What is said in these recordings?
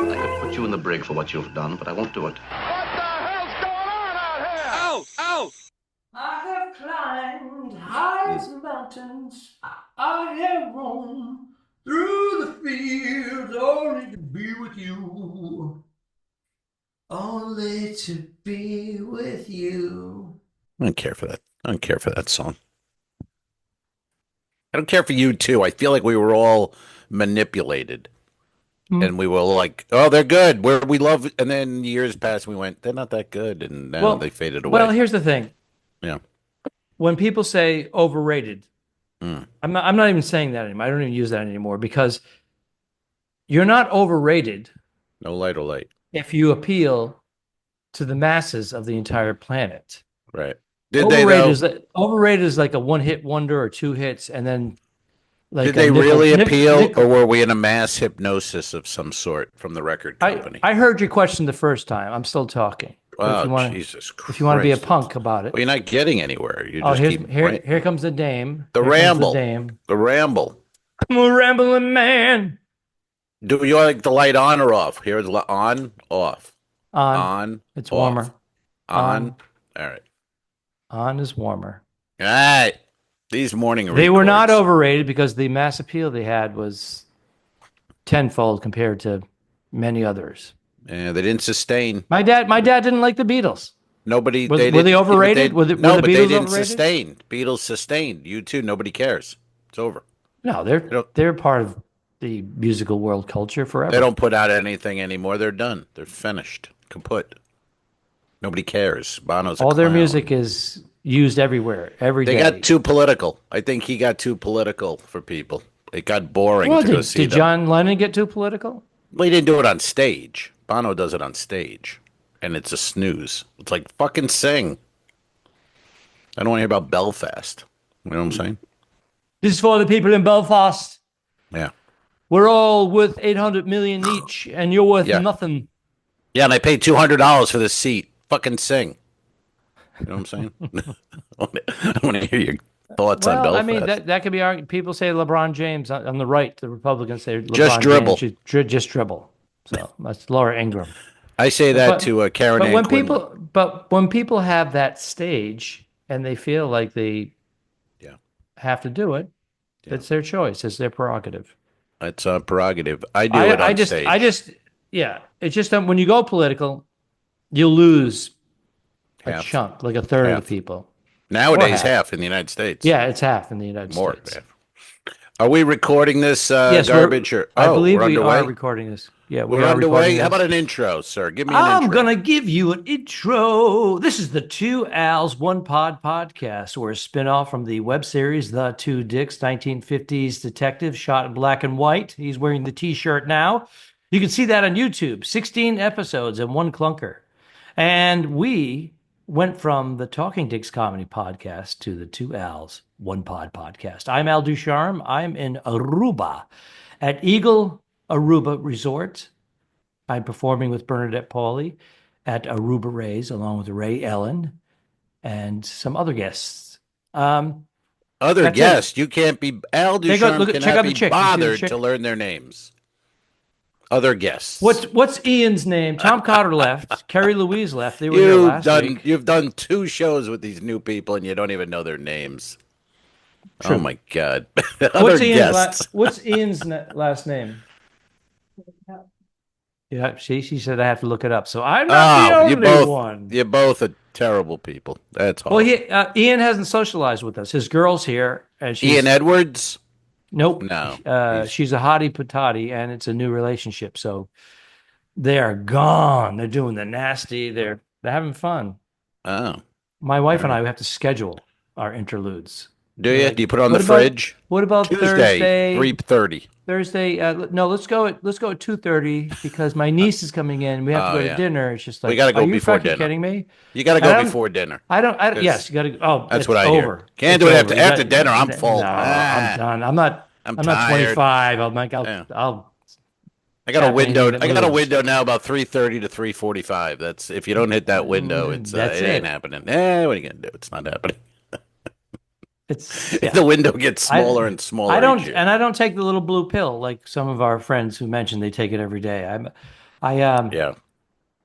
I could put you in the brig for what you've done, but I won't do it. What the hell's going on out here? Ow! Ow! I have climbed highest mountains. I have roamed through the fields only to be with you. Only to be with you. I don't care for that. I don't care for that song. I don't care for you too. I feel like we were all manipulated. And we were like, oh, they're good. We love, and then years passed. We went, they're not that good, and now they faded away. Well, here's the thing. Yeah. When people say overrated, I'm not even saying that anymore. I don't even use that anymore because you're not overrated. No light or light. If you appeal to the masses of the entire planet. Right. Overrated is like a one-hit wonder or two hits, and then like did they really appeal, or were we in a mass hypnosis of some sort from the record company? I heard your question the first time. I'm still talking. Oh, Jesus Christ. If you want to be a punk about it. Well, you're not getting anywhere. You just here comes the dame. The ramble. The ramble. I'm a rambling man. Do you like the light on or off? Here's on, off. On. It's off. warmer. On. All right. On is warmer. All right. These morning records. They were not overrated because the mass appeal they had was tenfold compared to many others. Yeah, they didn't sustain. My dad didn't like the Beatles. Nobody. Were they overrated? No, the but Beatles they didn't overrated? sustain. Beatles sustained. You too. Nobody cares. It's over. No, they're part of the musical world culture forever. They don't put out anything anymore. They're done. They're finished. Kaput. Nobody cares. Bono's a all their clown. music is used everywhere, every day. They got too political. I think he got too political for people. It got boring to go see them. Did John Lennon get too political? Well, he didn't do it on stage. Bono does it on stage, and it's a snooze. It's like, fucking sing. I don't want to hear about Belfast. You know what I'm saying? This is for the people in Belfast. Yeah. We're all worth 800 million each, and you're worth nothing. Yeah, and I paid $200 for this seat. Fucking sing. You know what I'm saying? I want to hear your thoughts on Belfast. I mean, that could be argued. People say LeBron James on the right. The Republicans say LeBron just dribble. James just dribble. So that's Laura Ingraham. I say that to Karen. But when people have that stage and they feel like they have to do it, it's their choice. It's their prerogative. It's a prerogative. I do it on stage. It's just that when you go political, you lose a half. chunk, like a third of the people. Nowadays, half in the United States. Yeah, it's half in the United States. Half. Are we recording this garbage? I believe we are recording this. Yeah, we're underway. How about an intro, sir? Give me an intro. I'm going to give you an intro. This is the Two Al's One Pod podcast, or a spinoff from the web series The Two Dicks, 1950s detective shot in black and white. He's wearing the T-shirt now. You can see that on YouTube. 16 episodes and one clunker. And we went from the Talking Dicks comedy podcast to the Two Al's One Pod podcast. I'm Al Ducharme. I'm in Aruba at Eagle Aruba Resort. I'm performing with Bernadette Pauly at Aruba Rays, along with Ray Ellen and some other guests. Other guests? You can't be... Al Ducharme cannot be bothered to learn their names. Other guests. What's Ian's name? Tom Cotter left. Carrie Louise left. They were here last week. You've done 2 shows with these new people, and you don't even know their names. True. Oh, my God. What's Ian's last name? Yeah, she said I have to look it up. So I'm not the only one. You're both terrible people. That's all. Well, Ian hasn't socialized with us. His girl's here. And Ian Edwards? Nope. No. She's a hottie patati, and it's a new relationship. So they are gone. They're doing the nasty. They're having fun. Oh. My wife and I have to schedule our interludes. Do you? Do you put it on the fridge? What about Tuesday, Thursday? 3:30. Thursday. No, let's go at 2:30 because my niece is coming in. We have to go to dinner. It's just like, we got to go before dinner. Are you kidding me? You got to go before dinner. Yes, you got to. Oh, that's what I over. Hear. Can't do it after dinner. I'm full. No, I'm done. I'm not 25. I'm like, I got a window. I got a window now about 3:30 to 3:45. That's if you don't hit that window, it ain't happening. What are you gonna do? It's not happening. It's The window gets smaller and smaller. I don't, each year. and I don't take the little blue pill like some of our friends who mentioned they take it every day. Yeah.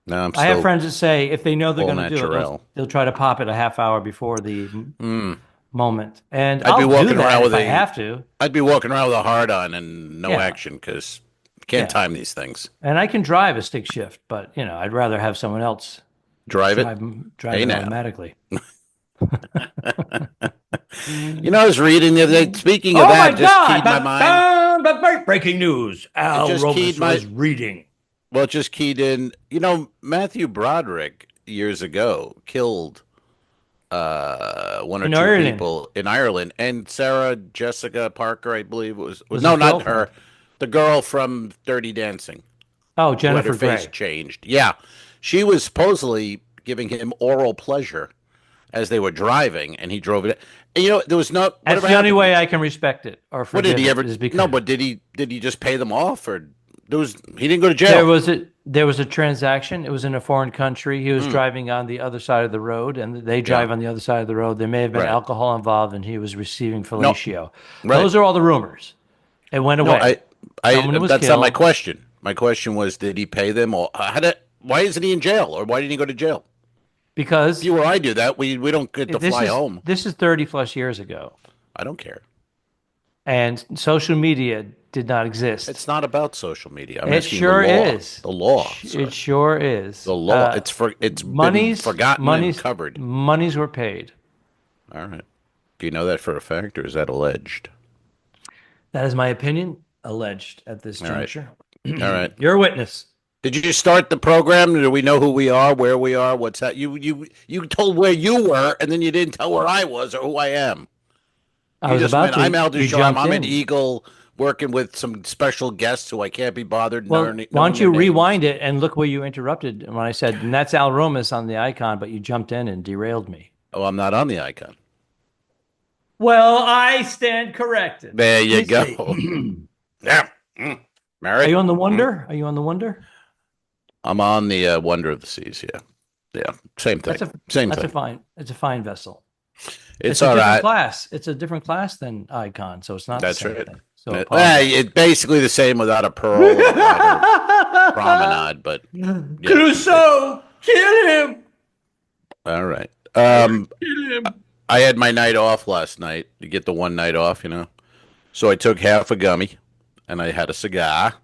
No, I'm I have still friends that say if they know they're all going to do it, natural. they'll try to pop it a half hour before the moment, and I'd be I'll do walking that around if with I a have to. I'd be walking around with a hard on and no Yeah. action because you can't Yeah. time these things. And I can drive a stick shift, but I'd rather have someone else Drive it. drive Hey it now. automatically. I was reading the other day. Speaking of Oh my that, just God! keyed my mind. Breaking news. Al just keyed Romas my- was reading. Well, it just keyed in. Matthew Broderick years ago killed one or In two Ireland. people in Ireland, and Sarah Jessica Parker, I believe, was Was no, his not girlfriend. her, the girl from Dirty Dancing. Oh, Who had Jennifer her face Grey. changed. Yeah, she was supposedly giving him oral pleasure as they were driving, and he drove it. And, there was no. That's Whatever the only happened. way I can respect it or What forgive did he it ever? is because No, but did he just pay them off, or he didn't go to jail? there was a transaction. It was in a foreign country. He was driving on the other side of the road, and they drive on the other side of the road. There may have been Right. alcohol involved, and he was receiving fellatio. Right. Those are all the rumors. It went No, away. Someone was that's not my killed. question. My question was, did he pay them, or why isn't he in jail, or why didn't he go to jail? Because If you or I do that, we don't get to fly home. This is 30 plus years ago, I don't care. and social media did not exist. It's not about social media. I'm It asking sure the law. is. The law. Sir. It sure is. The law. It's been forgotten and covered. Monies were paid. All right. Do you know that for a fact, or is that alleged? That is my opinion, alleged at this All right. juncture. All right. You're a witness. Did you start the program? Do we know who we are, where we are, what's that? You told where you were, and then you didn't tell where I was or who I am. I was about to. I'm Al You Ducharme. jumped I'm in. an Eagle working with some special guests who I can't be bothered. Well, knowing why don't you their names. rewind it and look where you interrupted when I said, and that's Al Romas on the icon, but you jumped in and derailed me. Oh, I'm not on the icon. Well, I stand corrected. There you Let me go. see. Yeah. Mary? Are you on the Wonder? Are you on the Wonder? I'm on the Wonder of the Seas. Yeah. Yeah. Same thing. Same thing. It's a fine vessel. It's a all different right. class. It's a different class than icon, so it's not That's the same right. thing. So apologize. It's basically the same without a pearl without a promenade, but yeah. Crusoe, kill him. All right. Kill him. I had my night off last night. You get the one night off, So I took half a gummy, and I had a cigar,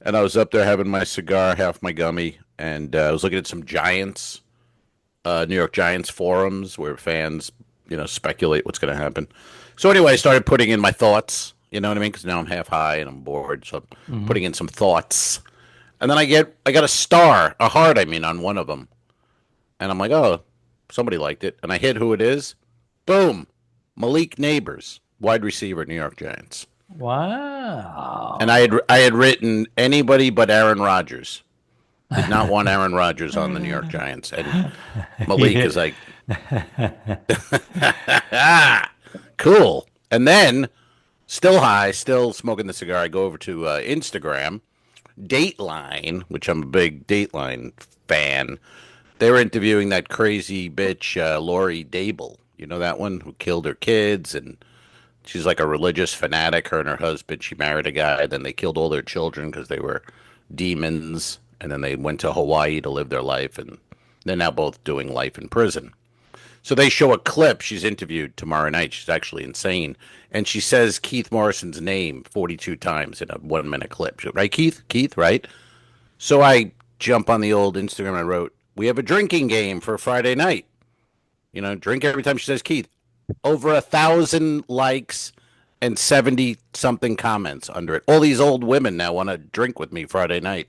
and I was up there having my cigar, half my gummy, and I was looking at some Giants, New York Giants forums where fans, speculate what's going to happen. So anyway, I started putting in my thoughts. You know what I mean? Because now I'm half high and I'm bored, so I'm putting in some thoughts, and then I got a star, a heart, on one of them, and I'm like, oh, somebody liked it, and I hit who it is. Boom, Malik Neighbors, wide receiver, New York Giants. Wow. And I had written anybody but Aaron Rodgers. Did not want Aaron Rodgers on the New York Giants, and Malik is like, cool. And then, still high, still smoking the cigar, I go over to Instagram, Dateline, which I'm a big Dateline fan. They were interviewing that crazy bitch, Lori Daigle. You know that one who killed her kids, and she's like a religious fanatic. Her and her husband, she married a guy, then they killed all their children because they were demons, and then they went to Hawaii to live their life, and they're now both doing life in prison. So they show a clip. She's interviewed tomorrow night. She's actually insane. And she says Keith Morrison's name 42 times in a 1 minute clip. Right, Keith? Keith, right? So I jump on the old Instagram and I wrote, we have a drinking game for Friday night. Drink every time she says Keith. Over 1,000 likes and 70-something comments under it. All these old women now want to drink with me Friday night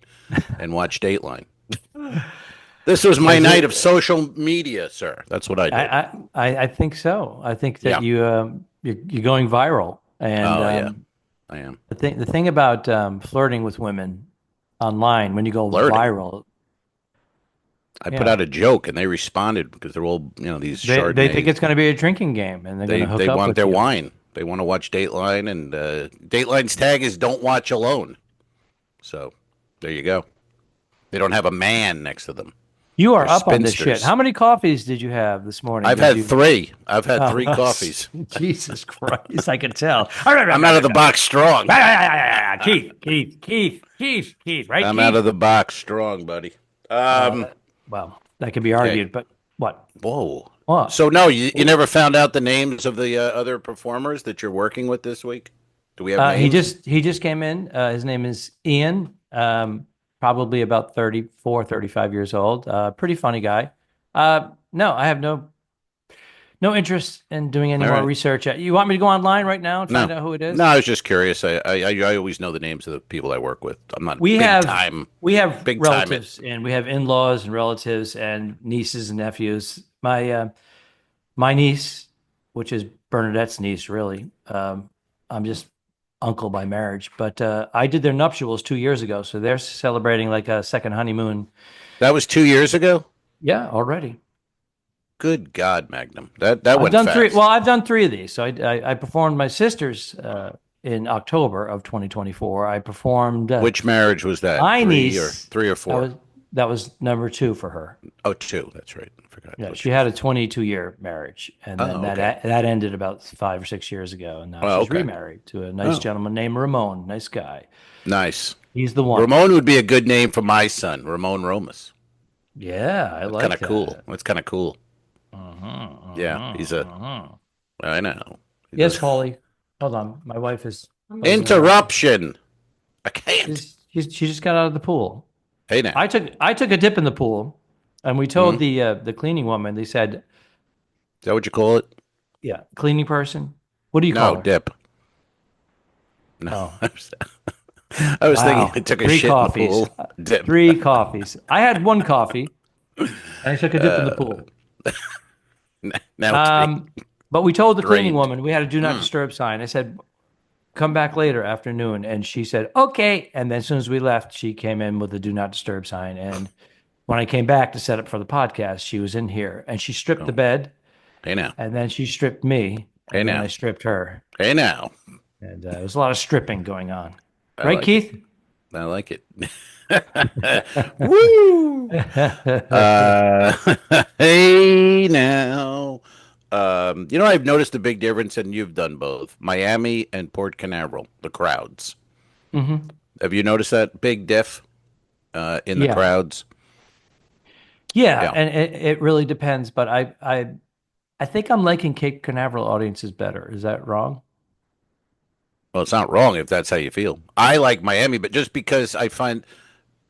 and watch Dateline. This was my night of social media, sir. That's what I did. I think so. I think that you're going viral. And I am. The thing about flirting with women online when you go Flirting? viral. I put out a joke and they responded because they're all these Chardonnay. They think it's going to be a drinking game and they're going to hook up. They want with their you. wine. They want to watch Dateline, and Dateline's tag is "Don't watch alone." So there you go. They don't have a man next to them. You are They're up on this shit. spinsters. How many coffees did you have this morning? I've had three. I've had Oh, three coffees. Jesus Christ, I can tell. I'm out of the box strong. Keith, right, I'm Keith? out of the box strong, buddy. Well, that can be argued, but what? Whoa. What? So no, you never found out the names of the other performers that you're working with this week? Do we have names? He just came in. His name is Ian. Probably about 34, 35 years old. Pretty funny guy. No, I have no interest in doing any All more right. research. You want me to go online right now and find out who it is? No, I was just curious. I always know the names of the people I work with. I'm not We big have time. we have big time relatives and we have in-laws and relatives and nieces and nephews. My niece, which is Bernadette's niece, really. I'm just uncle by marriage, but I did their nuptials 2 years ago, so they're celebrating like a second honeymoon. That was 2 years ago? Yeah, already. Good God, Magnum. That I've went done fast. three. Well, I've done three of these. So I performed my sister's in October of 2024. I performed. Which marriage was that? My Three niece, or four? That was number 2 for her. Oh, 2. That's right. I forgot. Yeah, she had a 22-year marriage, and then that ended about 5 or 6 years ago, and now she's remarried to a nice gentleman named Ramon. Nice guy. Nice. He's the one. Ramon would be a good name for my son, Ramon Romas. Yeah, I like Kind that. of cool. That's kind of cool. Yeah, he's a. I know. Yes, Holly. Hold on, my wife is. Interruption. I can't. She just got out of the pool. Hey now. I took a dip in the pool, and we told the cleaning woman. They said, Is that what you call it? "Yeah, cleaning person. What do you call No, her?" dip. No. Oh. I was thinking Wow. I took a 3 shit coffees. in the pool. Dip. 3 coffees. I had 1 coffee, and I took a dip in the pool. Now, But we told the cleaning Drained. woman we had a do not disturb sign. I said, "Come back later afternoon," and she said, "Okay." And then as soon as we left, she came in with the do not disturb sign. And when I came back to set up for the podcast, she was in here, and she stripped the bed, hey now. and then she stripped me, Hey and then now. I stripped her, Hey now. and there was a lot of stripping going on. I Right, like Keith? I like it. Woo! Hey now. I've noticed a big difference, and you've done both Miami and Port Canaveral, the crowds. Mm-hmm. Have you noticed that big diff in the crowds? Yeah, and it really depends, but I think I'm liking Cape Canaveral audiences better. Is that wrong? Well, it's not wrong if that's how you feel. I like Miami, but just because I find,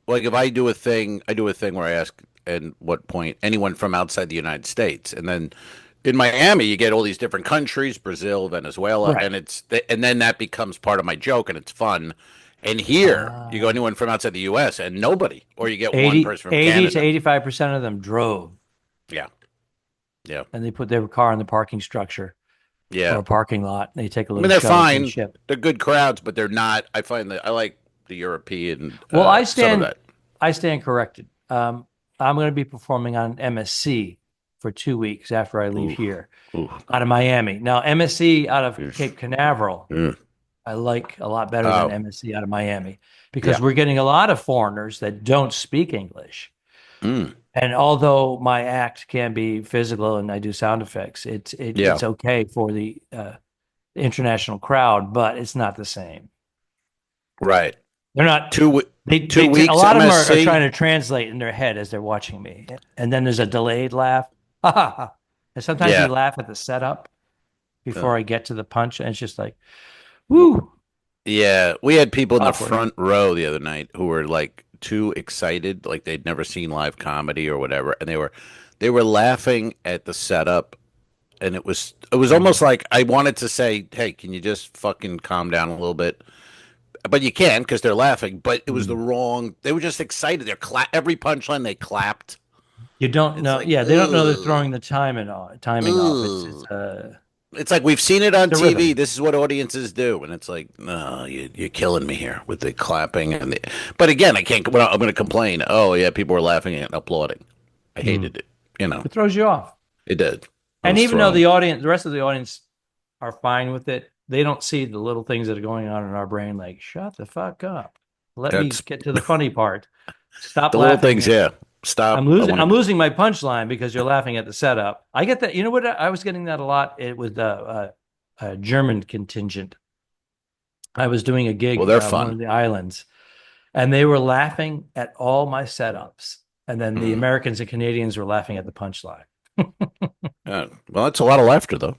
like, if I do a thing where I ask, at what point, anyone from outside the United States, and then in Miami you get all these different countries, Brazil, Venezuela, Right. and then that becomes part of my joke, and it's fun. And here you go anyone from outside the U.S. and nobody, or you get one person from 80 Canada. to 85% of them drove, Yeah, and they put their car in the parking structure yeah. or a parking lot. And they take a I little. mean, they're shuttle to the fine. ship. They're good crowds, but they're not. I find that I like the European. Well, I some of stand corrected. I'm going to be performing on MSC for 2 weeks after I leave here out of Miami. Now, MSC out of Cape Canaveral, I like a lot better than MSC out of Miami because we're getting a lot of foreigners that don't speak English. And although my act can be physical and I do sound effects, it's okay for the international crowd, but it's not the same. Right. They're not 2 weeks. A lot of them are MSC? trying to translate in their head as they're watching me, and then there's a delayed laugh. And sometimes Yeah. we laugh at the setup before I get to the punch, and it's just like, woo. Yeah, we had people in the Awkward. front row the other night who were like too excited, like they'd never seen live comedy or whatever, and they were laughing at the setup, and it was almost like I wanted to say, "Hey, can you just fucking calm down a little bit?" But you can because they're laughing. But it was the wrong. They were just excited. Every punchline they clapped. You don't know. like, They don't know they're throwing the timing off. It's like we've seen it on The TV. rhythm. This is what audiences do, and it's like, no, you're killing me here with the clapping and the. But again, I can't. I'm going to complain. Oh yeah, people were laughing and applauding. I hated it. It throws you off. It did. And even though the rest of the audience are fine with it, they don't see the little things that are going on in our brain. Like, shut the fuck up. Let me get to the funny part. Stop the laughing. little things, yeah. Stop. I'm losing my punchline because you're laughing at the setup. I get that. You know what? I was getting that a lot. It was a German contingent. I was doing a gig Well, they're on one fun. of the islands, and they were laughing at all my setups. And then the Americans and Canadians were laughing at the punchline. Well, that's a lot of laughter, though.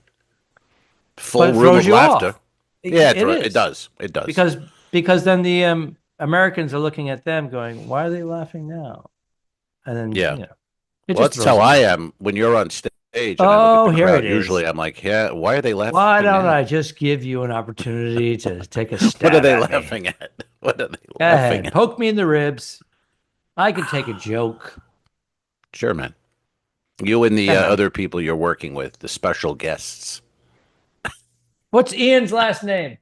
Full But it room throws of you laughter. off. Yeah, It it is. does. It does. Because then the Americans are looking at them going, why are they laughing now? And then, Yeah. it Well, just that's throws how them I off. am when you're on stage and I Oh, look at the here crowd. it is. Usually I'm like, yeah, why are they laughing Why don't now? I just give you an opportunity to take a What are stab they at me? laughing at? What are they Go laughing ahead, at? poke me in the ribs. I can take a joke. Sure, man. You and the Come on. other people you're working with, the special guests. What's Ian's last name?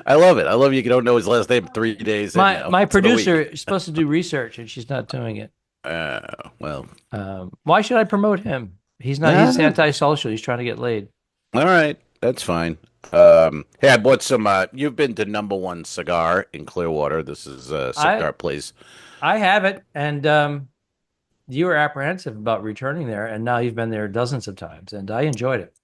I love it. I love you don't know his last name 3 days in now. My to the week. producer is supposed to do research and she's not doing it. Well, Why should I promote him? He's not. He's antisocial. He's trying to get laid. all right. That's fine. Hey, I bought some. You've been to Number One Cigar in Clearwater. This is a cigar place. I have it, and you were apprehensive about returning there, and now you've been there dozens of times, and I enjoyed it.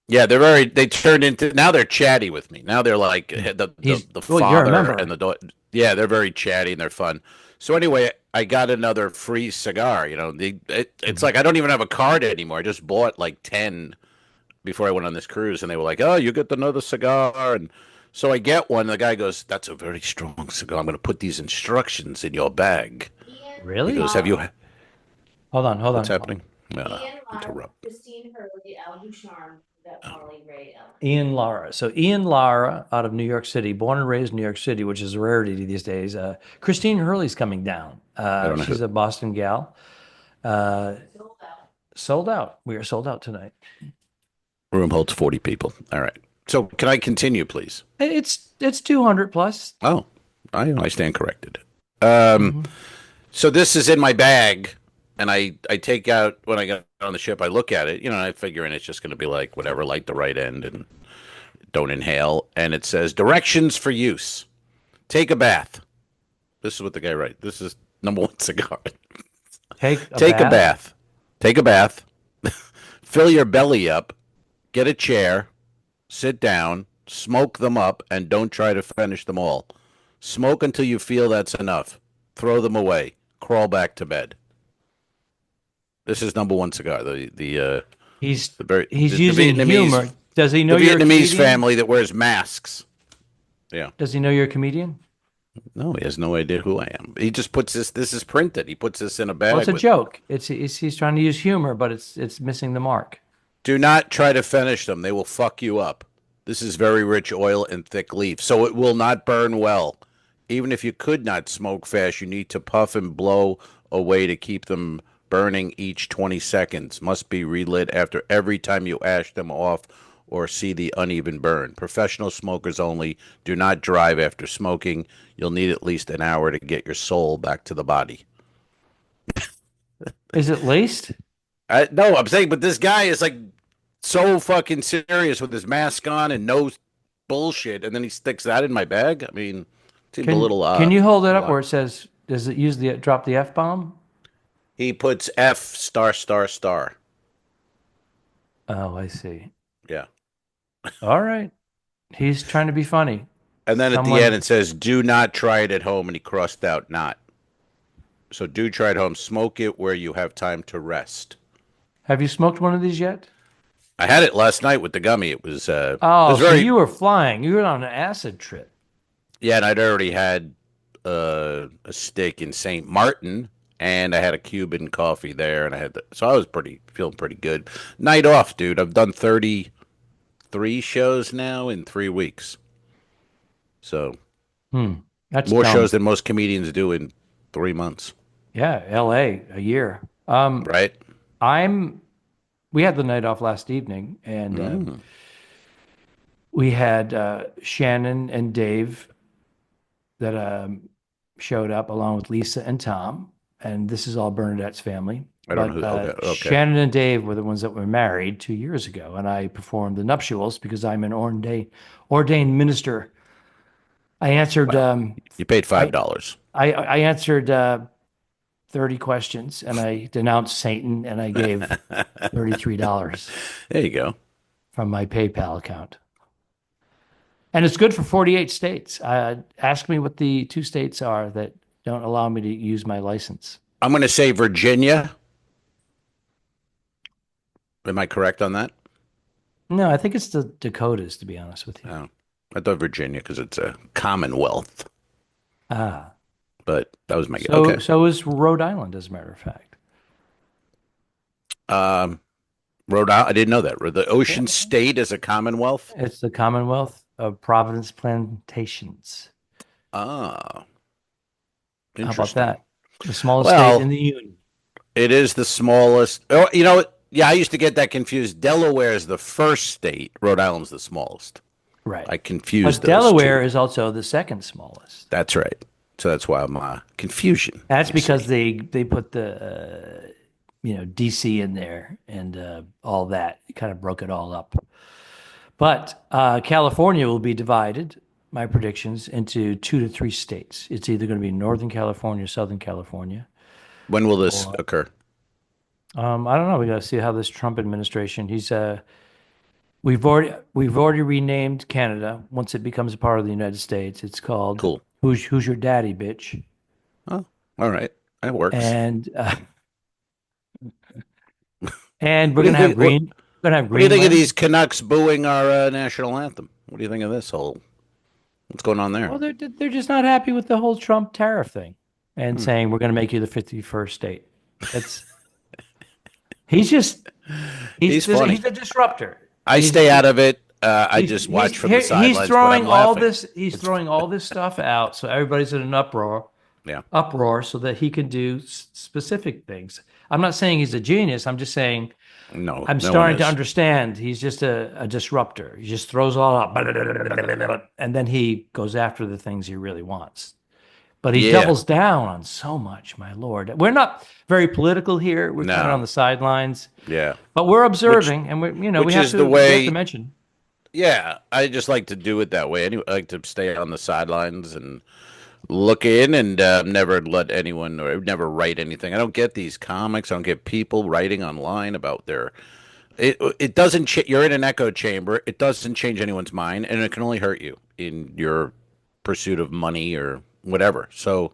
Yeah, they turned into, now they're chatty with me. Now they're like the you're a member. father and the daughter. Yeah, they're very chatty and they're fun. So anyway, I got another free cigar. It's like I don't even have a card anymore. I just bought like 10 before I went on this cruise, and they were like, "Oh, you get another cigar." And so I get one. And the guy goes, "That's a very strong cigar. I'm going to put these instructions in your bag." Really? He goes, "Have you?" Hold on. What's happening? Interrupt. Christine Hurley, Ducharme, that Molly Ray. Ian Lara. So Ian Lara out of New York City, born and raised in New York City, which is a rarity these days. Christine Hurley's coming down. She's a Boston gal. Sold out. We are sold out tonight. Room holds 40 people. All right. So can I continue, please? It's 200 plus. Oh, I stand corrected. So this is in my bag, and I take out, when I get on the ship, I look at it, I figure it's just going to be like, whatever, light the right end and don't inhale. And it says, directions for use. Take a bath. This is what the guy writes. This is Number One Cigar. Take a bath. Take a bath. Fill your belly up. Get a chair. Sit down. Smoke them up, and don't try to finish them all. Smoke until you feel that's enough. Throw them away. Crawl back to bed. This is Number One Cigar. He's the using humor. Does he know the you're Vietnamese a comedian? family that wears masks? Yeah. Does he know you're a comedian? No, he has no idea who I am. He just puts this. This is printed. He puts this in a bag. Well, it's a joke. He's trying to use humor, but it's missing the mark. Do not try to finish them. They will fuck you up. This is very rich oil and thick leaf, so it will not burn well. Even if you could not smoke fast, you need to puff and blow away to keep them burning each 20 seconds. Must be relit after every time you ash them off or see the uneven burn. Professional smokers only. Do not drive after smoking. You'll need at least an hour to get your soul back to the body. Is it laced? No, I'm saying, but this guy is like so fucking serious with his mask on and no bullshit, and then he sticks that in my bag. I mean, it seems a little odd. Can you hold it up where it says, does it use drop the F-bomb? He puts F star star star. Oh, I see. Yeah. All right. He's trying to be funny. And then at the end it says, do not try it at home, and he crossed out not. So do try it at home. Smoke it where you have time to rest. Have you smoked one of these yet? I had it last night with the gummy. It was so very... you were flying. You were on an acid trip. Yeah, and I'd already had a steak in St. Martin, and I had a Cuban coffee there, and so I was feeling pretty good. Night off, dude. I've done 33 shows now in 3 weeks. So that's more dumb. shows than most comedians do in 3 months. Yeah, LA, a year. Right? We had the night off last evening, and we had Shannon and Dave that showed up along with Lisa and Tom, and this is all Bernadette's family. I don't know who. Okay. Shannon and Dave were the ones that were married 2 years ago, and I performed the nuptials because I'm an ordained minister. I answered. You paid $5. I answered 30 questions, and I denounced Satan, and I gave $33 There you go. from my PayPal account. And it's good for 48 states. Ask me what the 2 states are that don't allow me to use my license. I'm going to say Virginia. Am I correct on that? No, I think it's the Dakotas, to be honest with you. Oh, I thought Virginia because it's a Commonwealth. Ah. But that was my guess. So, Okay. so is Rhode Island, as a matter of fact. Rhode Island. I didn't know that. The Ocean State is a Commonwealth. It's the Commonwealth of Providence Plantations. Ah, How about interesting. that? The smallest Well, state in the union. It is the smallest. Oh, you know, yeah, I used to get that confused. Delaware is the first state. Rhode Island's the smallest. Right. I confused But those Delaware two. is also the second smallest. That's right. So that's why I'm confusion. That's you because see. they put the DC in there and all that. It kind of broke it all up. But California will be divided, my predictions, into 2 to 3 states. It's either going to be Northern California or Southern California. When will this occur? I don't know. We got to see how this Trump administration. We've already renamed Canada once it becomes a part of the United States. It's called Cool. Who's Your Daddy, Bitch? Oh, all right. That works. And we're What do you gonna have think- green. We're gonna have What do you think of Greenland. these Canucks booing our national anthem? What do you think of this whole? What's going on there? Well, they're just not happy with the whole Trump tariff thing, and saying we're going to make you the 51st state. That's he's funny. He's a disruptor. I stay out of it. I He's- just watch he's- from the sidelines. He's throwing but I'm all laughing. this. He's throwing all this stuff out, so everybody's in an uproar. Yeah. Uproar, so that he can do specific things. I'm not saying he's a genius. I'm just saying No, I'm no starting one to is. understand. He's just a disruptor. He just throws it all up, and then he goes after the things he really wants. But he Yeah. doubles down on so much, my lord. We're not very political here. We're kind of No. on the sidelines, Yeah. but we're observing, and we which have is to the we have way- to mention. Yeah, I just like to do it that way. Anyway, I like to stay on the sidelines and look in and never let anyone or never write anything. I don't get these comics. I don't get people writing online about their. It doesn't. You're in an echo chamber. It doesn't change anyone's mind, and it can only hurt you in your pursuit of money or whatever. So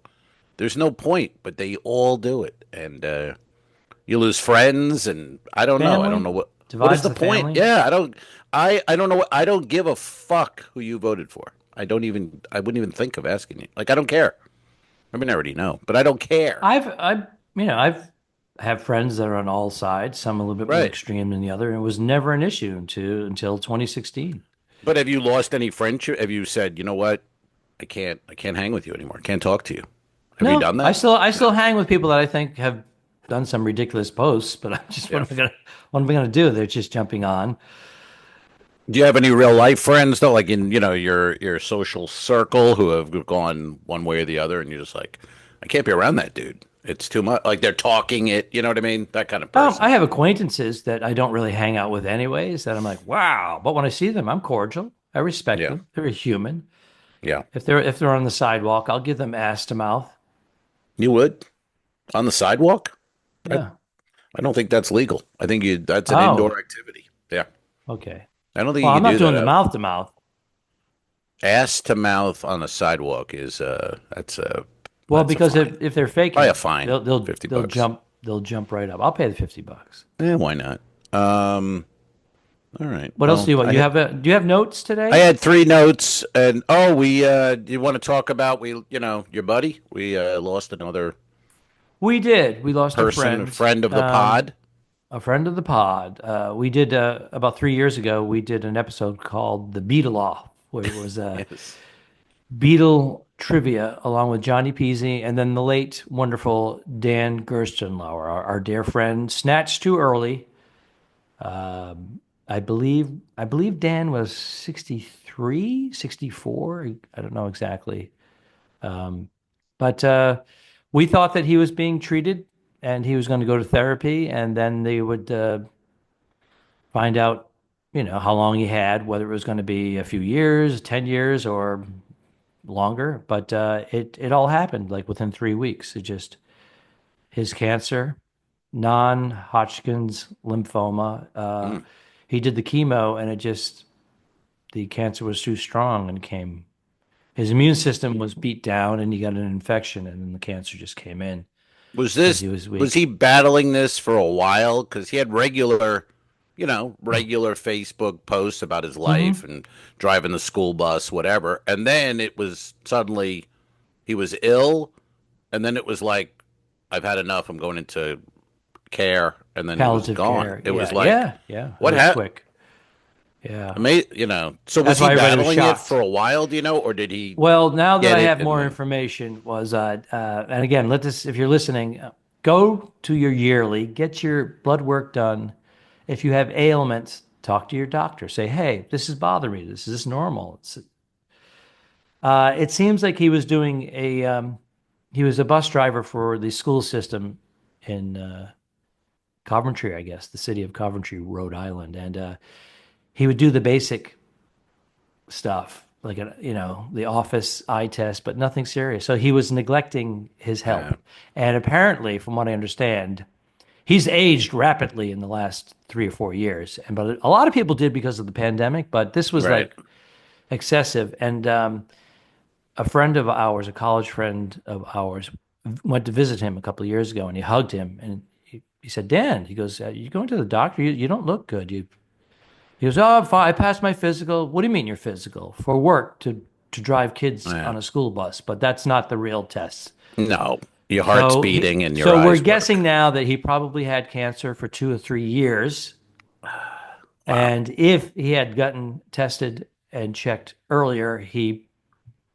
there's no point. But they all do it, and you lose friends, and I don't know. I Family? don't know what. What Divides is the the point? family? Yeah, I don't. I don't know. I don't give a fuck who you voted for. I wouldn't even think of asking you. Like, I don't care. I mean, I already know, but I don't care. I've have friends that are on all sides. Some a little bit more Right. extreme than the other, and it was never an issue until 2016. But have you lost any friendship? Have you said, you know what? I can't hang with you anymore. I can't talk to you. Have you done that? I still hang with people that I think have done some ridiculous posts, but I'm just what am I gonna do? They're just jumping on. Do you have any real life friends though, like in your social circle who have gone one way or the other, and you're just like, I can't be around that dude. It's too much. Like they're talking it. You know what I mean? That kind of person. I have acquaintances that I don't really hang out with anyways. That I'm like, wow. But when I see them, I'm cordial. I respect Yeah. them. They're a human. Yeah, If they're on the sidewalk, I'll give them ass to mouth. you would on the sidewalk. Yeah. I don't think that's legal. I think that's an Oh. indoor activity. Yeah, Okay. I don't think Well, you I'm can not do doing that. the mouth to mouth. Ass to mouth on a sidewalk is that's Well, that's a because fine. if they're faking, Probably a it, fine, they'll 50 they'll bucks. jump right up. I'll pay the $50. Why not? All right. What else do you want? Do you have notes today? I had 3 notes, and you want to talk about your buddy? We lost another We did. We lost person, a a friend of the Um, pod. a friend of the pod. We did about 3 years ago. We did an episode called "The Beatle Off," where it was Yes. Beatle trivia along with Johnny Peasy and then the late wonderful Dan Gerstenlauer, our dear friend, snatched too early. I believe Dan was 63, 64. I don't know exactly. But we thought that he was being treated and he was going to go to therapy, and then they would find out, how long he had, whether it was going to be a few years, 10 years, or longer. But it all happened like within 3 weeks. his cancer, non-Hodgkin's lymphoma. He did the chemo, and the cancer was too strong and came. His immune system was beat down, and he got an infection, and then the cancer just came in Was because this he was was weak. he battling this for a while? Because he had regular Facebook posts about his life and driving the school bus, whatever. And then it was suddenly he was ill, and then it was like, I've had enough. I'm going into care, and then he was Palliative gone. care. It was Yeah, like, yeah, yeah. It what was happened? quick. Yeah. So was That's he why everybody was battling it shocked. for a while? Do you know, or did he Well, now that get I it have and more then? information, and again, if you're listening, go to your yearly, get your blood work done. If you have ailments, talk to your doctor. Say, hey, this is bothering me. This is normal. It seems like he was a bus driver for the school system in Coventry, I guess, the city of Coventry, Rhode Island, and he would do the basic stuff, like the office eye test, but nothing serious. So he was neglecting his Yeah. health, and apparently, from what I understand, he's aged rapidly in the last 3 or 4 years. But a lot of people did because of the pandemic, but this was Right. like excessive. And a friend of ours, a college friend of ours, went to visit him a couple of years ago, and he hugged him, and he said, "Dan," he goes, "You going to the doctor? You don't look good. He goes, "Oh, I'm fine. I passed my physical." "What do you mean your physical?" "For work to drive kids Yeah. on a school bus, but that's not the real test." No, your heart's So beating and your so we're eyes guessing work. now that he probably had cancer for 2 or 3 years, Wow. and if he had gotten tested and checked earlier, he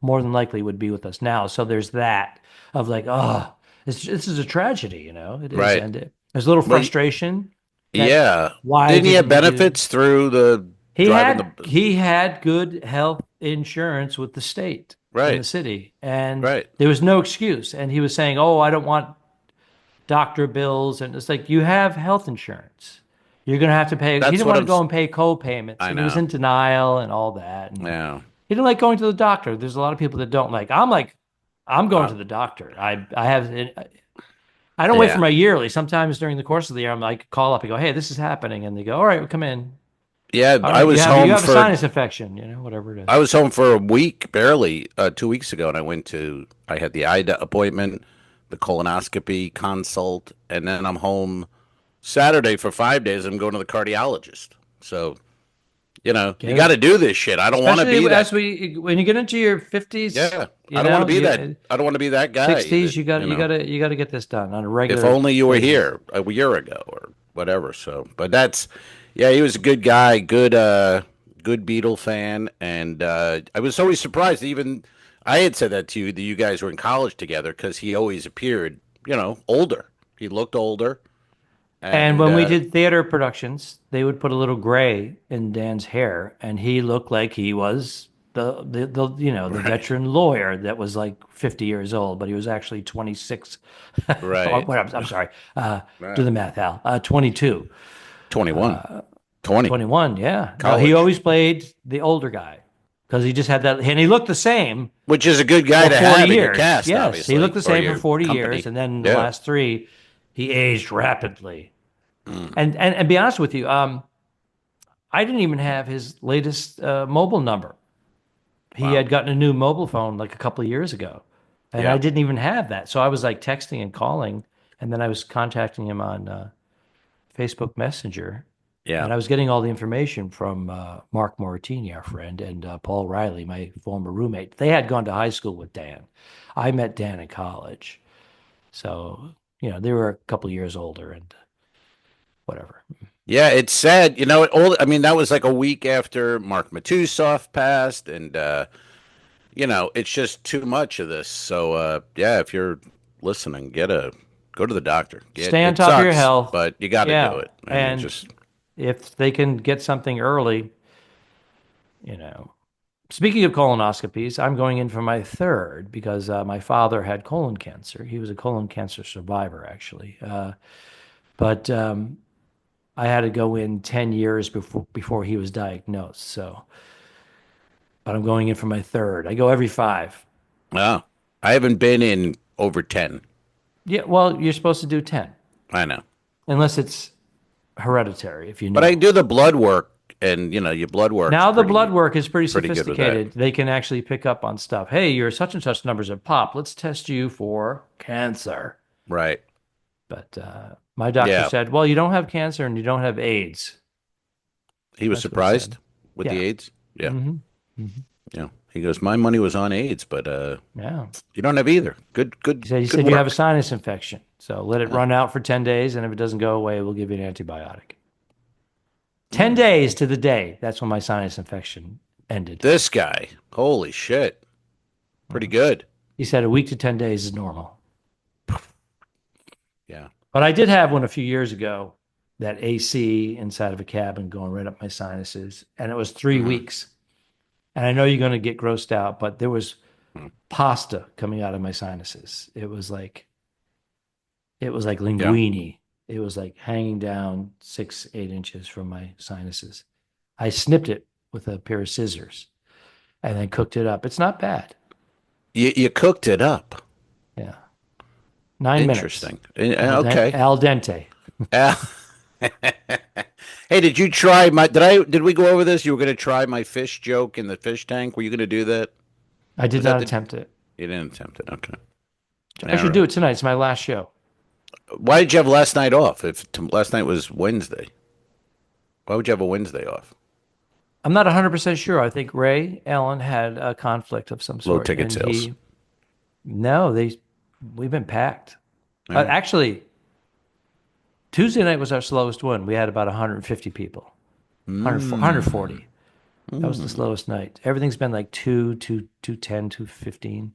more than likely would be with us now. So there's that of like, oh, this is a tragedy, it is, Right. and there's a little Well, frustration that yeah. why Didn't he have didn't you do? benefits through the He driving had the? he had good health insurance with the state in the Right. city, and Right. there was no excuse. And he was saying, "Oh, I don't want doctor bills," and it's like you have health insurance. You're going to have to pay. He That's didn't what want to go and pay co-payments, I and he was know. in denial and all that. And Yeah. he didn't like going to the doctor. There's a lot of people that don't like. I'm going to Wow. the doctor. I don't wait for Yeah. my yearly. Sometimes during the course of the year, I'm like call up and go, "Hey, this is happening," and they go, "All right, well, come in." Yeah. All right, you have a sinus infection, whatever it I is. was home for a week, barely 2 weeks ago, and I had the eye appointment, the colonoscopy consult, and then I'm home Saturday for 5 days. I'm going to the cardiologist. So, you Get got to it? do this shit. I don't want to be Especially that. when you get into your 50s, Yeah. I don't want to be that. you I don't want to be that guy 60s, that, you got to get this done on a if regular only you were basis. here a year ago or whatever. So, but yeah, he was a good guy, good Beatle fan, and I was always surprised. Even I had said that to you that you guys were in college together because he always appeared, older. He looked older, And and when we did theater productions, they would put a little gray in Dan's hair, and he looked like he was the right, veteran lawyer that was like 50 years old, but he was actually 26. Oh, right, I'm sorry. Do right. the math, Al. 22. 21, 20, 21, yeah. No, he college, always played the older guy because he just had that, and he looked the same which is a good guy for to 40 have in your years. cast, Yes, he looked obviously, the or same for your 40 years, company. and then the Yeah. last three, he aged rapidly. And be honest with you, I didn't even have his latest mobile number. He Wow. had gotten a new mobile phone like a couple of years ago, and I Yeah. didn't even have that. So I was like texting and calling, and then I was contacting him on Facebook Messenger, Yeah. and I was getting all the information from Mark Moratini, our friend, and Paul Riley, my former roommate. They had gone to high school with Dan. I met Dan in college, so they were a couple of years older, and whatever. Yeah, it's sad. I mean, that was like a week after Mark Matusoff passed, and it's just too much of this. So, yeah, if you're listening, go to the doctor. Stay on It top of your sucks, health. but you got to do Yeah. it. I mean, And just if they can get something early, you know. Speaking of colonoscopies, I'm going in for my third because my father had colon cancer. He was a colon cancer survivor, actually. But I had to go in 10 years before he was diagnosed. But I'm going in for my third. I go every 5. I haven't been in over 10. Yeah, well, you're supposed to do 10, I know. unless it's hereditary. If you know. But I do the blood work, and your blood work. Now the blood work is pretty pretty good with that. sophisticated. They can actually pick up on stuff. Hey, your such and such numbers have popped. Let's test you for cancer. Right. But my doctor said, well, you don't have cancer and you don't have AIDS. He was surprised with the AIDS? Yeah. Yeah. He goes, my money was on AIDS, but you don't have either. Good. He said you have a sinus infection. So let it run out for 10 days, and if it doesn't go away, we'll give you an antibiotic. 10 days to the day. That's when my sinus infection ended. This guy. Holy shit. Pretty good. He said a week to 10 days is normal. Yeah. But I did have one a few years ago, that AC inside of a cabin going right up my sinuses. And it was 3 weeks. And I know you're going to get grossed out, but there was pasta coming out of my sinuses. It was like linguine. Yeah. It was like hanging down 6-8 inches from my sinuses. I snipped it with a pair of scissors and then cooked it up. It's not bad. You cooked it up? Yeah. 9 minutes. Interesting. Okay. Al dente. Hey, did you try did we go over this? You were going to try my fish joke in the fish tank. Were you going to do that? I did not attempt it. You didn't attempt it. Okay. I should do it tonight. It's my last show. Why did you have last night off? If last night was Wednesday, why would you have a Wednesday off? I'm not 100% sure. I think Ray Allen had a conflict of some sort. Low ticket sales. We've been packed. Actually, Tuesday night was our slowest one. We had about 150 people, 140. That was the slowest night. Everything's been like 210, 215.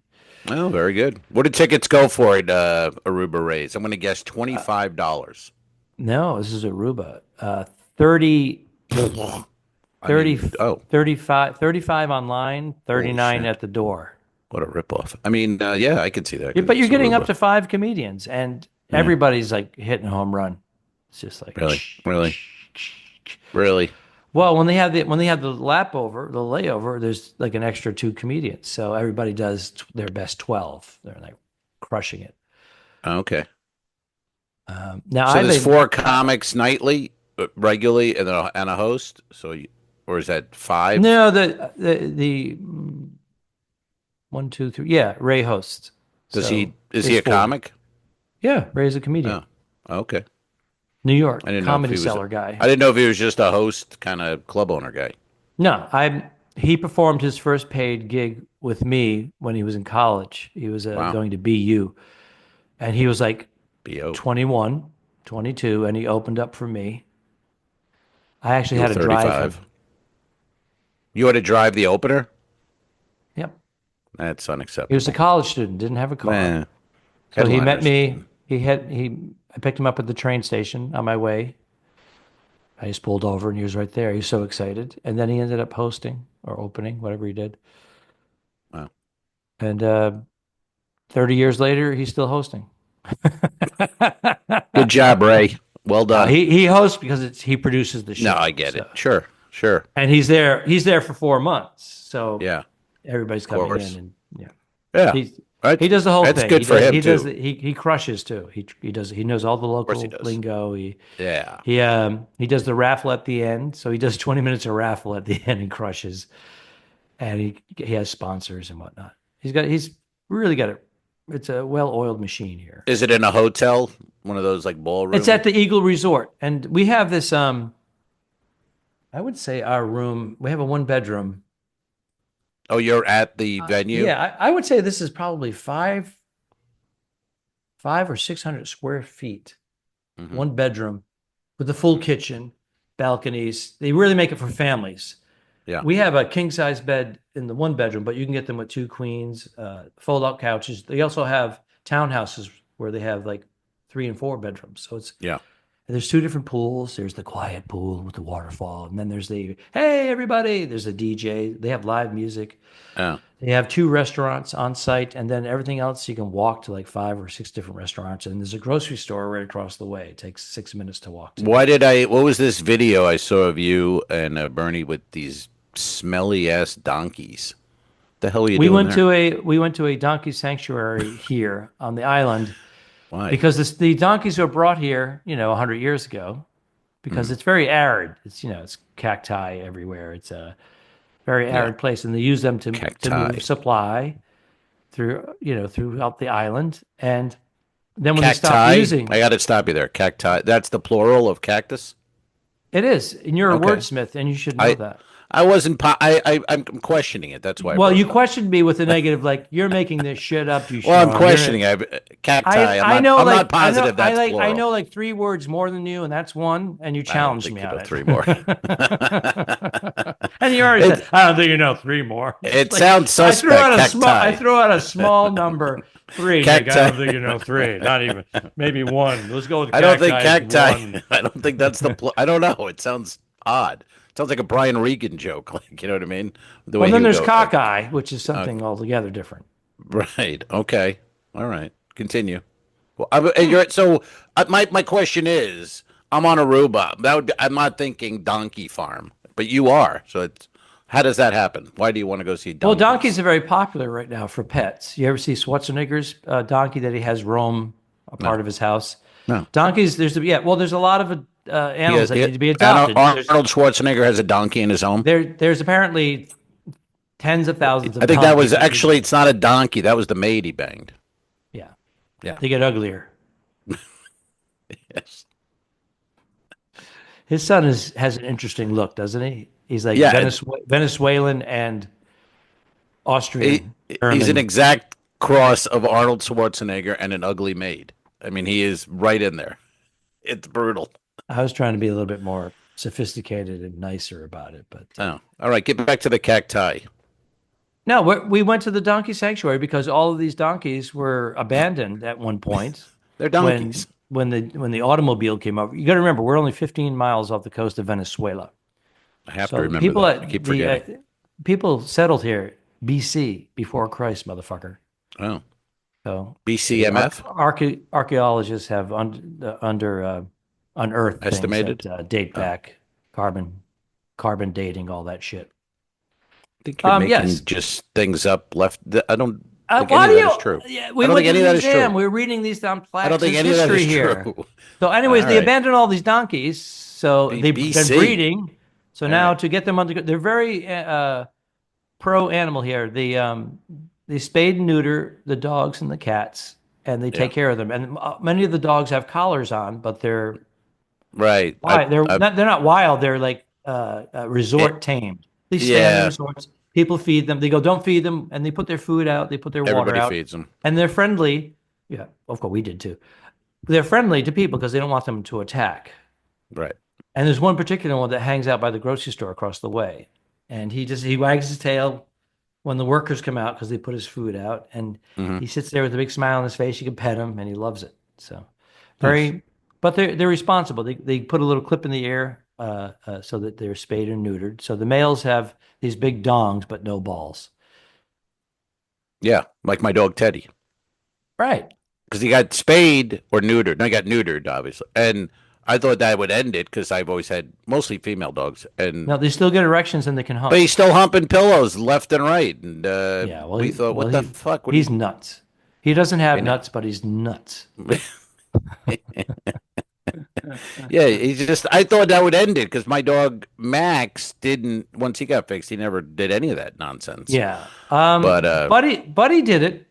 Oh, very good. What did tickets go for at Aruba Rays? I'm going to guess $25. No, this is Aruba. 30, 35 online, 39 at the door. What a ripoff. I mean, yeah, I could see that. Yeah, but you're getting up to 5 comedians, and everybody's like hitting a home run. It's just like really. Well, when they have the layover, there's like an extra 2 comedians, so everybody does their best 12. They're like crushing it. Okay. Now, so there's 4 comics nightly, regularly, and a host. Or is that 5? No, the 1, 2, 3. Yeah, Ray hosts. Is he a comic? Yeah, Ray's a comedian. Oh, okay. New York, Comedy Cellar guy. I didn't know if he was just a host, kind of club owner guy. No, he performed his first paid gig with me when he was in college. He was going to BU, and he was like 21, 22, and he opened up for me. I actually had to drive him. You had to drive the opener? Yep. That's unacceptable. He was a college student, didn't have a car. So he met me. I picked him up at the train station on my way. I just pulled over and he was right there. He was so excited. And then he ended up hosting or opening, whatever he did. Wow. And 30 years later, he's still hosting. Good job, Ray. Well done. He hosts because he produces the show. No, I get it. Sure. And he's there for 4 months. So yeah, everybody's coming in and yeah. He does the whole thing. That's good for him too. He crushes too. He knows all the local lingo. He does the raffle at the end. So he does 20 minutes of raffle at the end and crushes. And he has sponsors and whatnot. He's really got it. It's a well-oiled machine here. Is it in a hotel? One of those like ballrooms? It's at the Eagle Resort, and we have this. I would say our room. We have a 1-bedroom. Oh, you're at the venue? Yeah, I would say this is probably 500 or 600 square feet. 1 bedroom with a full kitchen, balconies. They really make it for families. Yeah. We have a king-size bed in the 1 bedroom, but you can get them with 2 queens, fold-out couches. They also have townhouses where they have like 3 and 4 bedrooms. So there's 2 different pools. There's the quiet pool with the waterfall. And then there's hey, everybody. There's a DJ. They have live music. Oh. They have 2 restaurants on site. And then everything else, you can walk to like 5 or 6 different restaurants. And there's a grocery store right across the way. It takes 6 minutes to walk to. What was this video I saw of you and Bernie with these smelly-ass donkeys? The hell are you doing there? We went to a donkey sanctuary here on the island. Why? Because the donkeys were brought here, 100 years ago, because it's very arid. It's cacti everywhere. It's a very arid place, and they use them to Cacti. move supply throughout the island. And then when they stopped Cacti. using, I got to stop you there. Cacti. That's the plural of cactus. it is, and you're a Okay. wordsmith, and you should know that. I wasn't. I'm questioning it. That's why. Well, you questioned me with a negative, like you're making this shit up. Well, I'm questioning it. Cacti. I'm not positive that's plural. I know like 3 words more than you, and that's one. And you challenged me on it. 3 more. And you already said, I don't think you know 3 more. It sounds suspect. I threw out a small number. 3. Like, I don't think you know 3. Not even. Maybe 1. Let's go with cacti. I don't think cacti. I don't think that's the. I don't know. It sounds odd. It sounds like a Brian Regan joke. Like, you know what I mean? Well, then there's cockeye, which is something altogether different. Right. Okay. All right. Continue. Well, my question is, I'm on Aruba. I'm not thinking donkey farm, but you are. So how does that happen? Why do you want to go see donkeys? Well, donkeys are very popular right now for pets. You ever see Schwarzenegger's donkey that he has roam a part of his house? No. Donkeys, there's a lot of animals that need to be adopted. Arnold Schwarzenegger has a donkey in his home. There's apparently tens of thousands of I think that was actually, it's not a donkey. That was the maid he banged. Yeah. Yeah. They get uglier. Yes. His son has an interesting look, doesn't he? He's like Venezuelan and Austrian. He's an exact cross of Arnold Schwarzenegger and an ugly maid. I mean, he is right in there. It's brutal. I was trying to be a little bit more sophisticated and nicer about it, but all right. Get back to the cacti. No, we went to the donkey sanctuary because all of these donkeys were abandoned at one point. They're donkeys. When the automobile came over. You got to remember, we're only 15 miles off the coast of Venezuela. I have to remember that. I keep forgetting. People settled here BC, before Christ, motherfucker. Oh. So BCMF? Archaeologists have unearthed estimated things that date back, carbon dating, all that shit. I think you're making just things up left. I don't think any of that is true. Yeah, I don't think any of that is true. We're reading these down plaques. I don't think any of that is true. So anyways, they abandoned all these donkeys. So they've been breeding. So now to get them they're very pro-animal here. They spade and neuter the dogs and the cats, and they take care of them. And many of the dogs have collars on, but they're right. They're not wild. They're like resort tamed. They stay in resorts. People feed them. They go, don't feed them, and they put their food out. They put their water out. Everybody feeds them, and they're friendly. Yeah, of course we did too. They're friendly to people because they don't want them to attack. Right. And there's one particular one that hangs out by the grocery store across the way, and he wags his tail when the workers come out because they put his food out, and he sits there with a big smile on his face. You can pet him, and he loves it. So but they're responsible. They put a little clip in the ear so that they're spayed or neutered. So the males have these big dongs, but no balls. Yeah, like my dog Teddy. Right. Because he got spayed or neutered. No, he got neutered, obviously. And I thought that would end it because I've always had mostly female dogs. And no, they still get erections and they can hump. But he's still humping pillows left and right. And we thought, what the fuck? He's nuts. He doesn't have nuts, but he's nuts. Yeah, I thought that would end it because my dog Max didn't. Once he got fixed, he never did any of that nonsense. Yeah, but Buddy did it.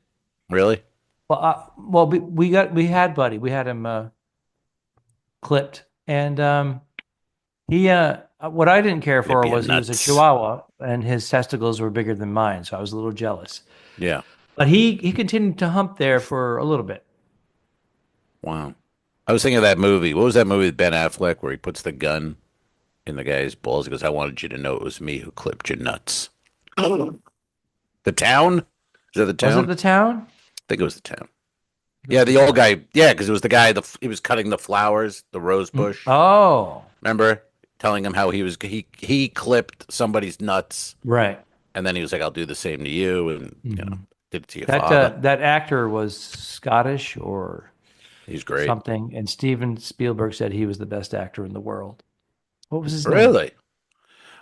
Really? Well, we had Buddy. We had him clipped, and he. What I didn't care for was he was a Chihuahua, and his testicles were bigger than mine, so I was a little jealous. Yeah, but he continued to hump there for a little bit. Wow. I was thinking of that movie. What was that movie with Ben Affleck where he puts the gun in the guy's balls? He goes, I wanted you to know it was me who clipped your nuts. The Town? Is that The Town? Was it The Town? I think it was The Town. Yeah, the old guy. Yeah, because it was the guy, he was cutting the flowers, the rose bush. Oh. Remember? Telling him how he clipped somebody's nuts. Right. And then he was like, I'll do the same to you. And, did it to your father. That actor was Scottish or... He's great. Something, and Steven Spielberg said he was the best actor in the world. What was his name? Really?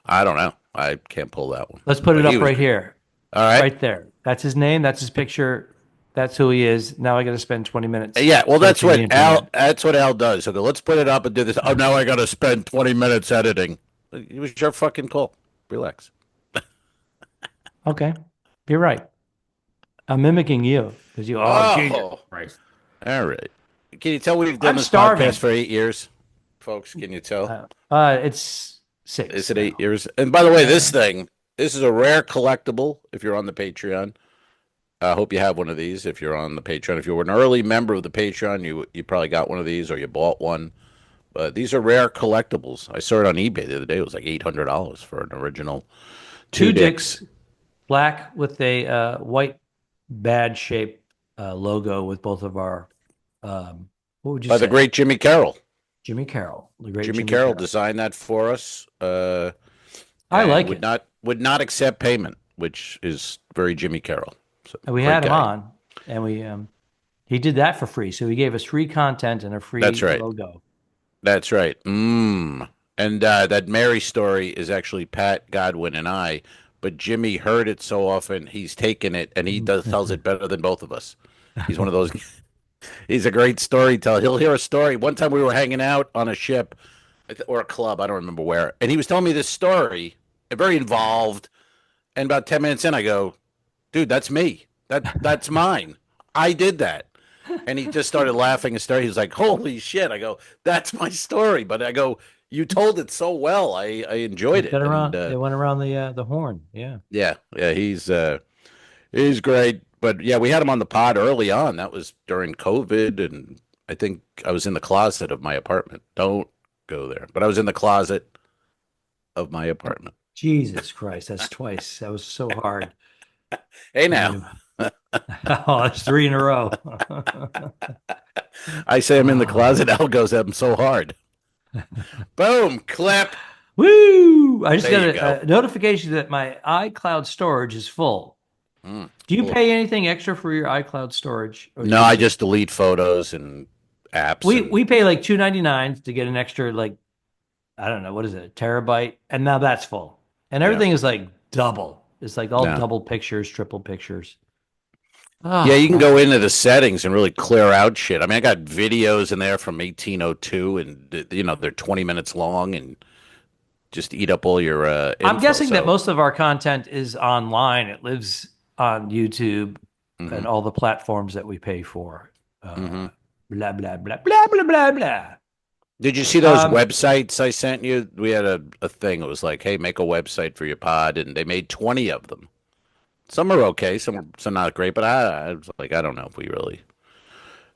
I don't know. I can't pull that one. Let's put it up right here. All right. Right there. That's his name. That's his picture. That's who he is. Now I got to spend 20 minutes. Yeah, well, that's searching the what Al. internet. That's what Al does. He'll go, let's put it up and do this. Oh, now I got to spend 20 minutes editing. It was your fucking call. Relax. Okay, you're right. I'm mimicking you because you. Oh, Jesus Christ. All right. Can you tell we've done I'm this starving. podcast for 8 years, folks? Can you tell? It's 6. Is it 8 years? And by the way, this is a rare collectible. If you're on the Patreon, I hope you have one of these. If you're on the Patreon, if you were an early member of the Patreon, you probably got one of these or you bought one. But these are rare collectibles. I saw it on eBay the other day. It was like $800 for an original Two Dicks. Black with a white badge shaped logo with both of our. What would you say? By the great Jimmy Carroll. Jimmy Carroll, the great Jimmy Carroll designed that for us. I like would it. Would not accept payment, which is very Jimmy Carroll. So, and we had him on, and we he did that for free. So he gave us free content and a free logo. That's right. And that Mary story is actually Pat, Godwin, and I. But Jimmy heard it so often, he's taken it, and he tells it better than both of us. He's one of those. He's a great storyteller. He'll hear a story. One time we were hanging out on a ship or a club, I don't remember where, and he was telling me this story, very involved. And about 10 minutes in, I go, dude, that's me. That's mine. I did that. And he just started laughing and started. He was like, holy shit. I go, that's my story. But I go, you told it so well. I enjoyed it. It went around the horn. Yeah. Yeah. He's great. But yeah, we had him on the pod early on. That was during COVID. And I think I was in the closet of my apartment. Don't go there. But I was in the closet of my apartment. Jesus Christ. That's twice. That was so hard. Hey, now. Oh, that's 3 in a row. I say I'm in the closet. Al goes, I'm so hard. Boom, clip. Woo! I just got a notification that my iCloud storage is full. Do you pay anything extra for your iCloud storage? No, I just delete photos and apps. We pay like $2.99 to get an extra, like, I don't know, what is it, a terabyte? And now that's full. And everything is like double. It's like all double pictures, triple pictures. Oh, yeah, you can go into the settings and really clear out shit. I mean, I got videos in there from 1802, and they're 20 minutes long, and just eat up all your. I'm guessing that most of our content is online. It lives on YouTube and all the platforms that we pay for. Blah blah blah blah blah blah blah. Did you see those websites I sent you? We had a thing. It was like, hey, make a website for your pod, and they made 20 of them. Some are okay, some not great, but I was like, I don't know if we really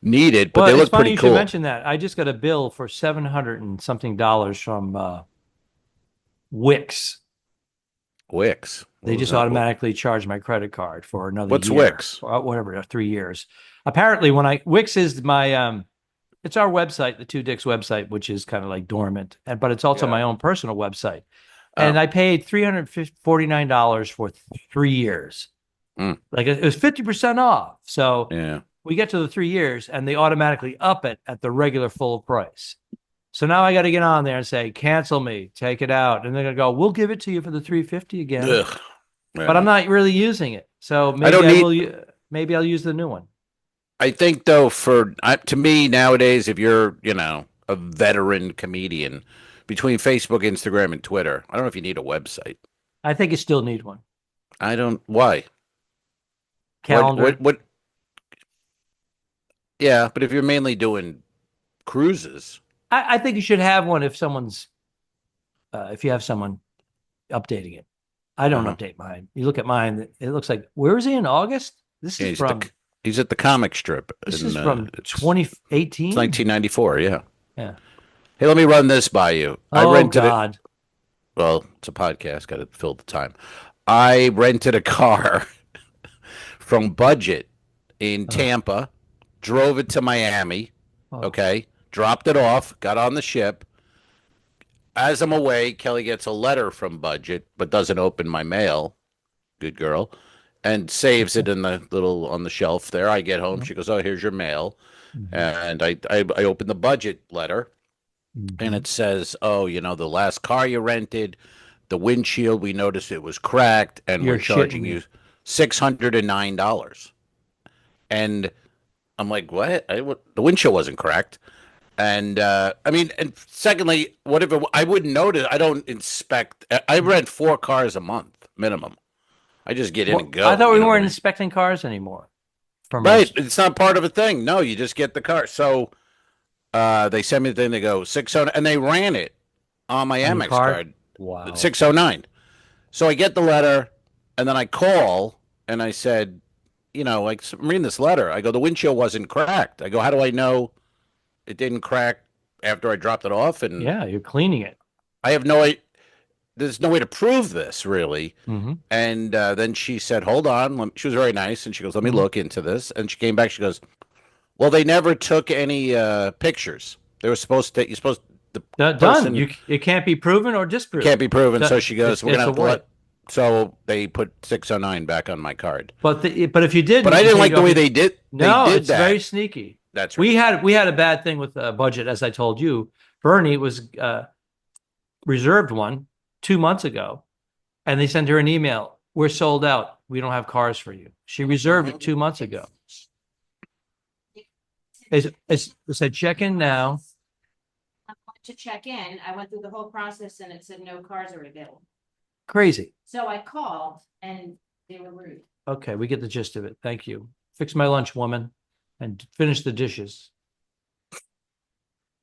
need it, but they look pretty cool. You should mention that. I just got a bill for $700 and something from Wix. Wix. They just automatically charge my credit card for another year. What's Wix? Or whatever, 3 years. Apparently, Wix is my it's our website, the Two Dicks website, which is kind of like dormant, but it's also my own personal website. And I paid $349 for 3 years. Like it was 50% off. So we get to the 3 years and they automatically up it at the regular full price. So now I got to get on there and say, cancel me, take it out. And they're going to go, we'll give it to you for the $350 again. Ugh. But I'm not really using it. So maybe maybe I'll use the new one. I think though, to me nowadays, if you're, a veteran comedian, between Facebook, Instagram, and Twitter, I don't know if you need a website. I think you still need one. I don't. Why? Calendar. What? Yeah, but if you're mainly doing cruises, I think you should have one if someone's, if you have someone updating it. I don't update mine. You look at mine; it looks like, where is he in August? This is from. He's at the comic strip. This is from 2018. It's 1994. Yeah. Yeah. Hey, let me run this by you. I rented God. Well, it's a podcast. Got to fill the time. I rented a car from Budget in Tampa, drove it to Miami. Okay. Dropped it off, got on the ship. As I'm away, Kelly gets a letter from Budget, but doesn't open my mail. Good girl. And saves it in the little on the shelf there. I get home. She goes, oh, here's your mail. And I open the Budget letter. And it says, oh, the last car you rented, the windshield, we noticed it was cracked, and we're charging you $609. And I'm like, what? The windshield wasn't cracked. And I mean, and secondly, what if I wouldn't notice? I don't inspect. I rent 4 cars a month minimum. I just get in and go. I thought we you know what I weren't mean? inspecting cars anymore. Right. It's not part of a thing. No, you just get the car. So they sent me the thing. They go 609, and they ran it on my On your Amex card? card. Wow. 609. So I get the letter, and then I call, and I said, like, I'm reading this letter. I go, the windshield wasn't cracked. I go, how do I know it didn't crack after I dropped it off? And Yeah, you're cleaning it. I have there's no way to prove this, really. Mm-hmm. And then she said, hold on. She was very nice, and she goes, let me look into this. And she came back. She goes, well, they never took any pictures. They were supposed to. You're supposed done. It can't be proven or disproven. Can't be proven. So she goes, we're gonna have to what? So they put 609 back on my card. But if you did, but I didn't like the way they did. No, they did it's that. very sneaky. That's right. We had a bad thing with budget, as I told you. Bernie was reserved one 2 months ago, and they sent her an email. We're sold out. We don't have cars for you. She reserved it 2 months ago. It said check in now. I went to check in. I went through the whole process and it said no cars are available. Crazy. So I called and they were rude. Okay, we get the gist of it. Thank you. Fix my lunch, woman, and finish the dishes.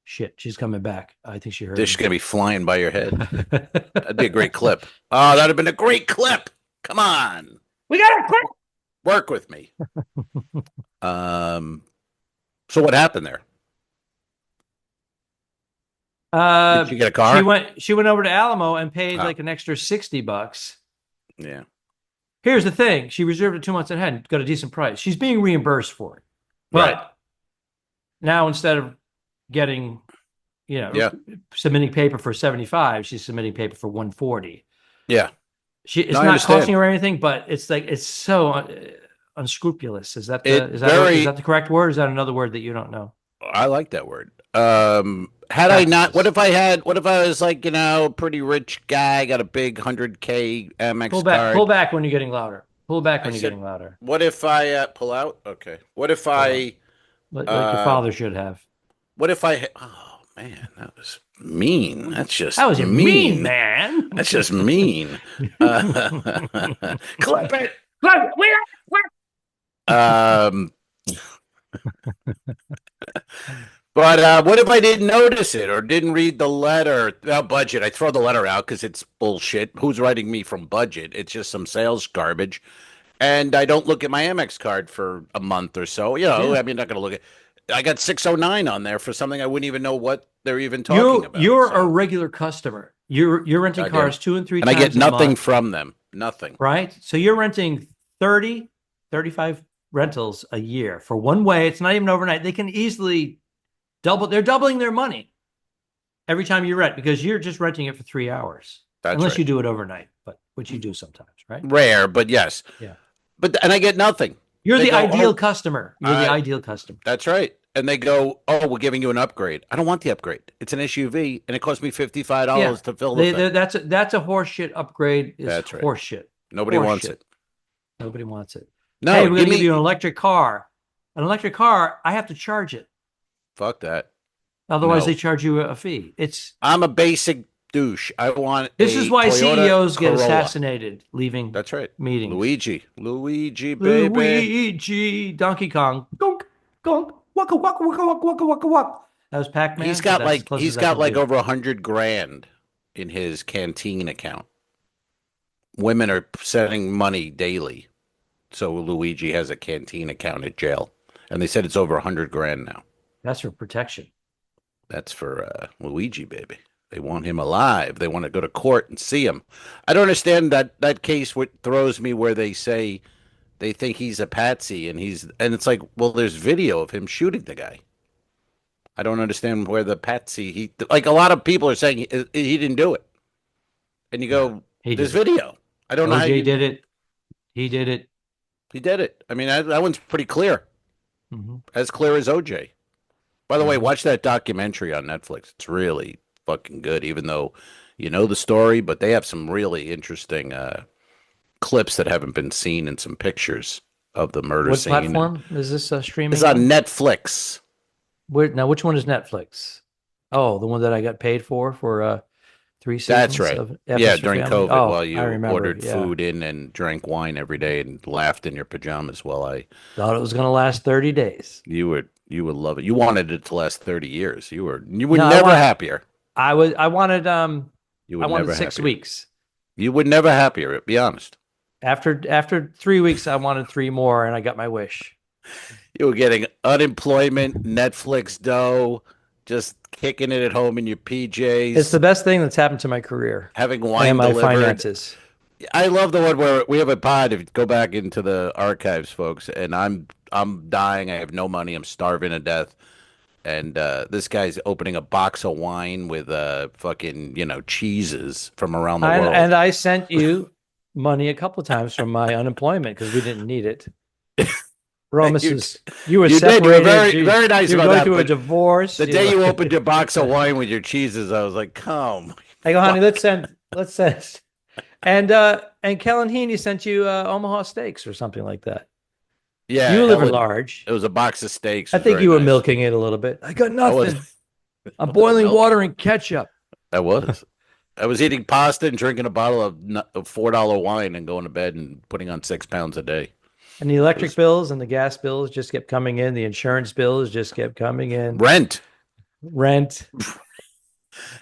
Shit, she's coming back. I think she heard. This is gonna be flying by your head. That'd be a great clip. Oh, that'd have been a great clip. Come on, we got a clip. Work with me. So what happened there? Did she get a car? She went over to Alamo and paid like an extra $60. Yeah. Here's the thing. She reserved it 2 months ahead and got a decent price. She's being reimbursed for it. But right. Now instead of getting, submitting paper for 75, she's submitting paper for 140. Yeah. It's not costing her anything, but it's like, it's so unscrupulous. Is that the correct word? Or is that another word that you don't know? I like that word. Had I not, what if I was like, pretty rich guy, got a big 100K Amex card. Pull back when you're getting louder. Pull back when you're getting louder. What if I pull out? Okay. What if like your father should have. What if oh man, that was mean. That was mean, man. That's just mean. Clip it. But what if I didn't notice it or didn't read the letter? Budget. I throw the letter out because it's bullshit. Who's writing me from budget? It's just some sales garbage. And I don't look at my Amex card for a month or so. I mean, not going to look at. I got 609 on there for something I wouldn't even know what they're even talking about. You're a regular customer. You're renting cars 2 and 3 times. And I get nothing from them. Nothing. Right? So you're renting 30, 35 rentals a year for one way. It's not even overnight. They can easily they're doubling their money every time you rent because you're just renting it for 3 hours. Unless you do it overnight, which you do sometimes, right? Rare, but yes. Yeah. And I get nothing. You're the ideal customer. You're the ideal customer. That's right. And they go, oh, we're giving you an upgrade. I don't want the upgrade. It's an SUV, and it cost me $55 to fill the thing. That's a horseshit upgrade. That's right. Horseshit. Nobody wants it. Nobody wants it. No, hey, we're going to give you an electric car. An electric car, I have to charge it. Fuck that. Otherwise, they charge you a fee. I'm a basic douche. I want. This is why Toyota CEOs get Corolla. assassinated leaving. That's right. Meetings. Luigi, baby. Luigi, Donkey Kong. Gonk, gonk, waka waka waka waka waka waka waka. That was Pac-Man. He's got like over $100,000 in his canteen account. Women are sending money daily, so Luigi has a canteen account at jail, and they said it's over $100,000 now. That's for protection. That's for Luigi, baby. They want him alive. They want to go to court and see him. I don't understand that case. What throws me where they say they think he's a patsy, and it's like, well, there's video of him shooting the guy. I don't understand where the patsy like a lot of people are saying he didn't do it, and you go, there's video. I don't know how he did it. He did it. He did it. I mean, that one's pretty clear, as clear as OJ. By the way, watch that documentary on Netflix. It's really fucking good, even though you know the story, but they have some really interesting clips that haven't been seen and some pictures. of the murder What scene. platform is this streaming? It's on Netflix. Now, which one is Netflix? Oh, the one that I got paid for 3 seasons. That's right. Of F Yeah, is for during Family? COVID, Oh, while I you remember. ordered Yeah. food in and drank wine every day and laughed in your pajamas while Thought it was going to last 30 days. you would love it. You wanted it to last 30 years. You were No, never happier. I wanted You I were wanted never 6 happier. weeks. You were never happier, be honest. After 3 weeks, I wanted 3 more, and I got my wish. You were getting unemployment, Netflix dough, just kicking it at home in your PJs. It's the best thing that's happened to my career having wine and my delivered. finances. I love the one where we have a pod. If you go back into the archives, folks, and I'm dying. I have no money. I'm starving to death. And this guy's opening a box of wine with fucking cheeses from around the world. And I sent you money a couple of times from my unemployment because we didn't need it. Romas, you were separated. You were very nice you were about going that. through a divorce. The day you opened your box of wine with your cheeses, I was like, "Come." I go, honey, let's send. And Kellen Heaney sent you Omaha steaks or something like that. Yeah, you live large. It was a box of steaks. I think you were milking it a little bit. I got nothing. I'm boiling water and ketchup. I was. I was eating pasta and drinking a bottle of $4 wine and going to bed and putting on 6 pounds a day. And the electric bills and the gas bills just kept coming in. The insurance bills just kept coming in. Rent.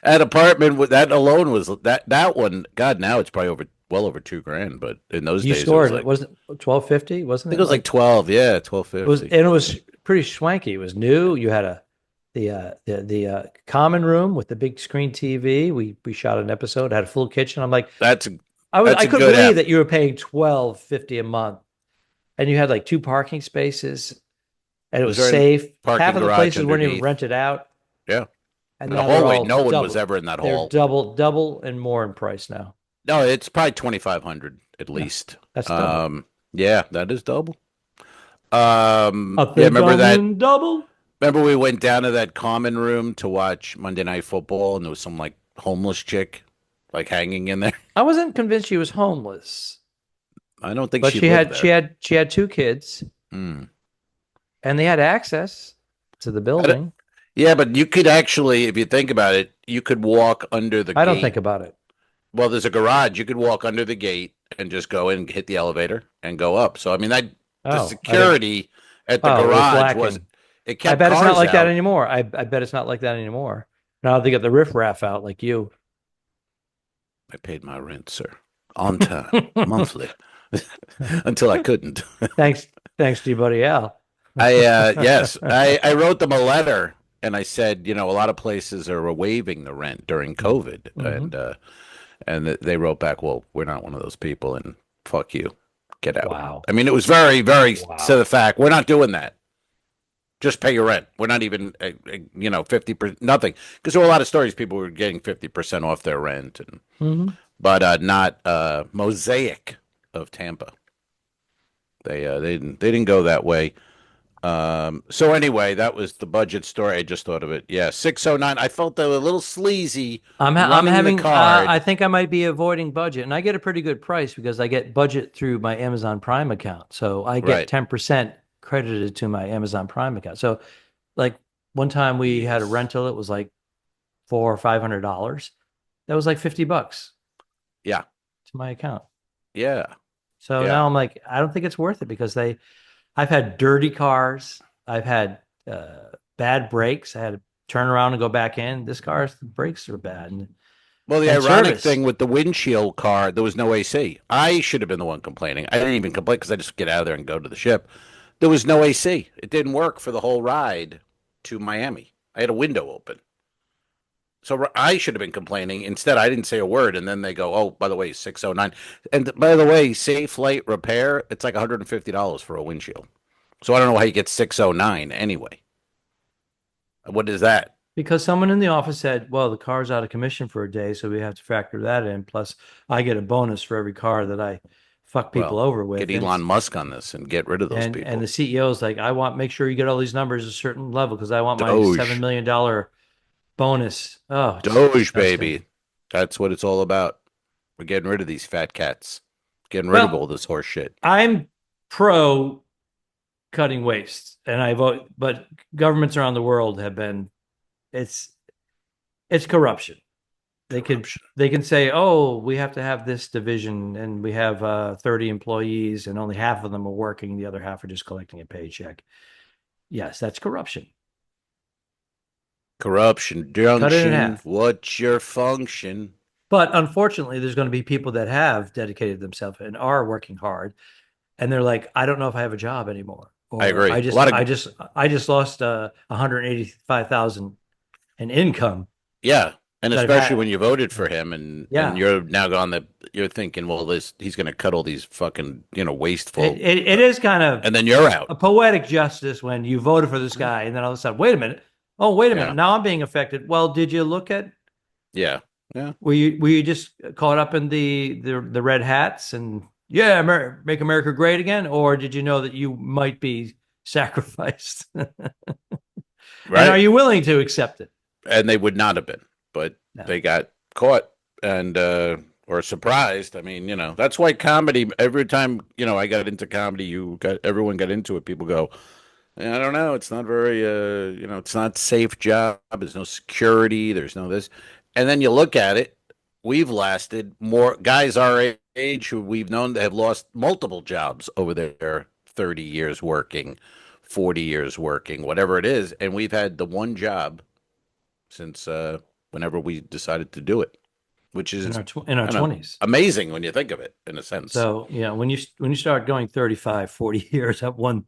That apartment, that alone was that one. God, now it's probably well over $2,000. But in those days, scored it was $1,250, wasn't it? I think it was like 12. Yeah, $1,250. It was pretty swanky. It was new. You had the common room with the big screen TV. We shot an episode. Had a full kitchen. I'm like, I couldn't believe that you were paying $1,250 a month, and you had like 2 parking spaces, and it was safe. Half of the places weren't even rented out. Yeah. And the hallway, no one was ever in that hall. They're double and more in price now. No, it's probably $2,500 at least. That's double. Yeah, that is double. Remember that double? Remember we went down to that common room to watch Monday Night Football, and there was some like homeless chick like hanging in there. I wasn't convinced she was homeless. I don't think but she had 2 kids, and they had access to the building. Yeah, but you could actually, if you think about it, you could walk under the gate. I don't think about it. Well, there's a garage. You could walk under the gate and just go in and hit the elevator and go up. So, I mean, the security at the garage was, it kept I bet it's not like out. that anymore. I bet it's not like that anymore. Now they got the riffraff out like you. I paid my rent, sir, on time, monthly, until I couldn't. Thanks to your buddy Al. Yes, I wrote them a letter. And I said, a lot of places are waiving the rent during COVID, and they wrote back, "Well, we're not one of those people, and fuck you, get out." Wow. I mean, it was very, very to the fact. We're not doing that. Just pay your rent. We're not even, 50%, nothing, because there were a lot of stories people were getting 50% off their rent, but not Mosaic of Tampa. They didn't go that way. So anyway, that was the budget story. I just thought of it. Yeah, 609. I felt a little sleazy. I'm having the card. I think I might be avoiding budget, and I get a pretty good price because I get budget through my Amazon Prime account. So I get 10% credited to my Amazon Prime account. So, like one time we had a rental, it was like $400 or $500. That was like $50. Yeah, to my account. Yeah. So now I'm like, I don't think it's worth it because I've had dirty cars. I've had bad brakes. I had to turn around and go back in. This car's brakes are bad. Well, the ironic thing with the windshield car, there was no AC. I should have been the one complaining. I didn't even complain because I just get out of there and go to the ship. There was no AC. It didn't work for the whole ride to Miami. I had a window open. So I should have been complaining. Instead, I didn't say a word. And then they go, oh, by the way, 609. And by the way, Safe Light Repair, it's like $150 for a windshield. So I don't know how you get 609 anyway. What is that? Because someone in the office said, well, the car's out of commission for a day, so we have to factor that in. Plus, I get a bonus for every car that I fuck people over with. Get Elon Musk on this and get rid of those people. And the CEO is like, make sure you get all these numbers at a certain level because I want my $7 million bonus. Oh, Doge, baby. That's what it's all about. We're getting rid of these fat cats. Getting rid of all this horse shit. I'm pro cutting waste, and I vote. But governments around the world have been it's corruption. They can say, oh, we have to have this division, and we have 30 employees, and only half of them are working, the other half are just collecting a paycheck. Yes, that's corruption. Corruption, Cut it in junction. half. What's your function? But unfortunately, there's going to be people that have dedicated themselves and are working hard, and they're like, I don't know if I have a job anymore. Or I agree. I just lost 185,000 in income. Yeah, and especially when you voted for him, and you're now you're thinking, well, he's going to cut all these fucking wasteful. It is kind of, and then you're out. A poetic justice when you voted for this guy, and then all of a sudden, wait a minute. Oh, wait a minute. Now I'm being affected. Well, did you look at? Yeah. Were you just caught up in the red hats and make America great again, or did you know that you might be sacrificed? Right. And are you willing to accept it? And they would not have been, but they got caught and or surprised. I mean, that's why comedy. Every time I got into comedy, everyone got into it. People go, I don't know. It's not very, it's not a safe job. There's no security. There's no this. And then you look at it. We've lasted more guys our age who we've known that have lost multiple jobs over their 30 years working, 40 years working, whatever it is. And we've had the one job since whenever we decided to do it, which is in our 20s. Amazing when you think of it in a sense. So, when you start going 35, 40 years at one.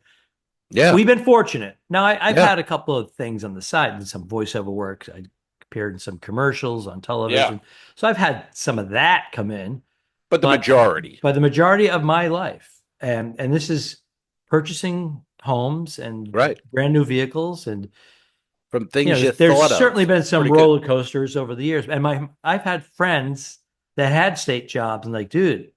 Yeah, we've been fortunate. Now, I've had a couple of things on the side and some voiceover work. I appeared in some commercials on television. Yeah. So I've had some of that come in. But the majority of my life, and this is purchasing homes and brand new vehicles and from things there's certainly been some roller coasters over the years. And I've had friends that had state jobs and like, dude,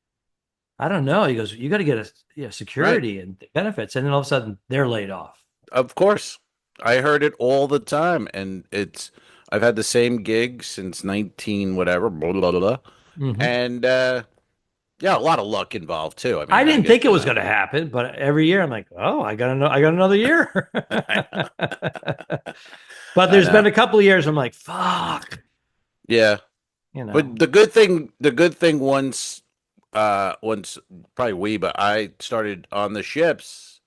I don't know. He goes, you got to get a security and benefits. And then all of a sudden they're laid off. Of course. I heard it all the time. And I've had the same gig since 19, whatever, blah, blah, blah. Mm-hmm. And, a lot of luck involved too. I mean, I didn't think it was going to happen, but every year I'm like, oh, I got another year. But there's been a couple of years I'm like, fuck. Yeah. But the good thing once probably but I started on the ships,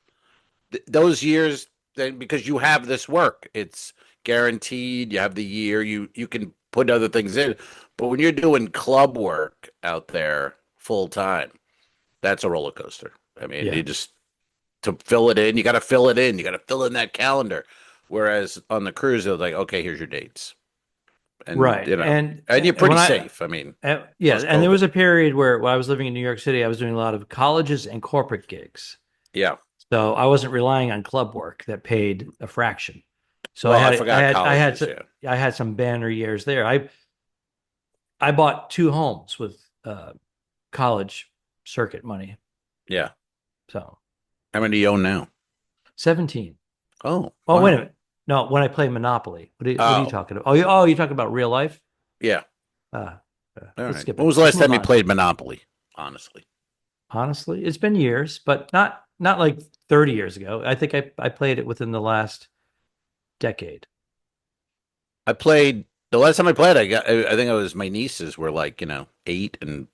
those years, because you have this work, it's guaranteed. You have the year, you can put other things in. But when you're doing club work out there full time, that's a roller coaster. I mean, you just, to fill it in, you got to fill it in. You got to fill in that calendar. Whereas on the cruise, it was like, okay, here's your dates. And, and you're pretty safe. I mean, and there was a period where I was living in New York City, I was doing a lot of colleges and corporate gigs. Yeah. So I wasn't relying on club work that paid a fraction. So I had some banner years there. I bought 2 homes with college circuit money. Yeah. So how many do you own now? 17. Oh, wow. Wait a minute. No, when I play Monopoly. What are you talking about? Oh, you're talking about real life? Yeah. All right. When was the last time you played Monopoly? Honestly, it's been years, but not like 30 years ago. I think I played it within the last decade. The last time I played, I think it was my nieces were like, 8 and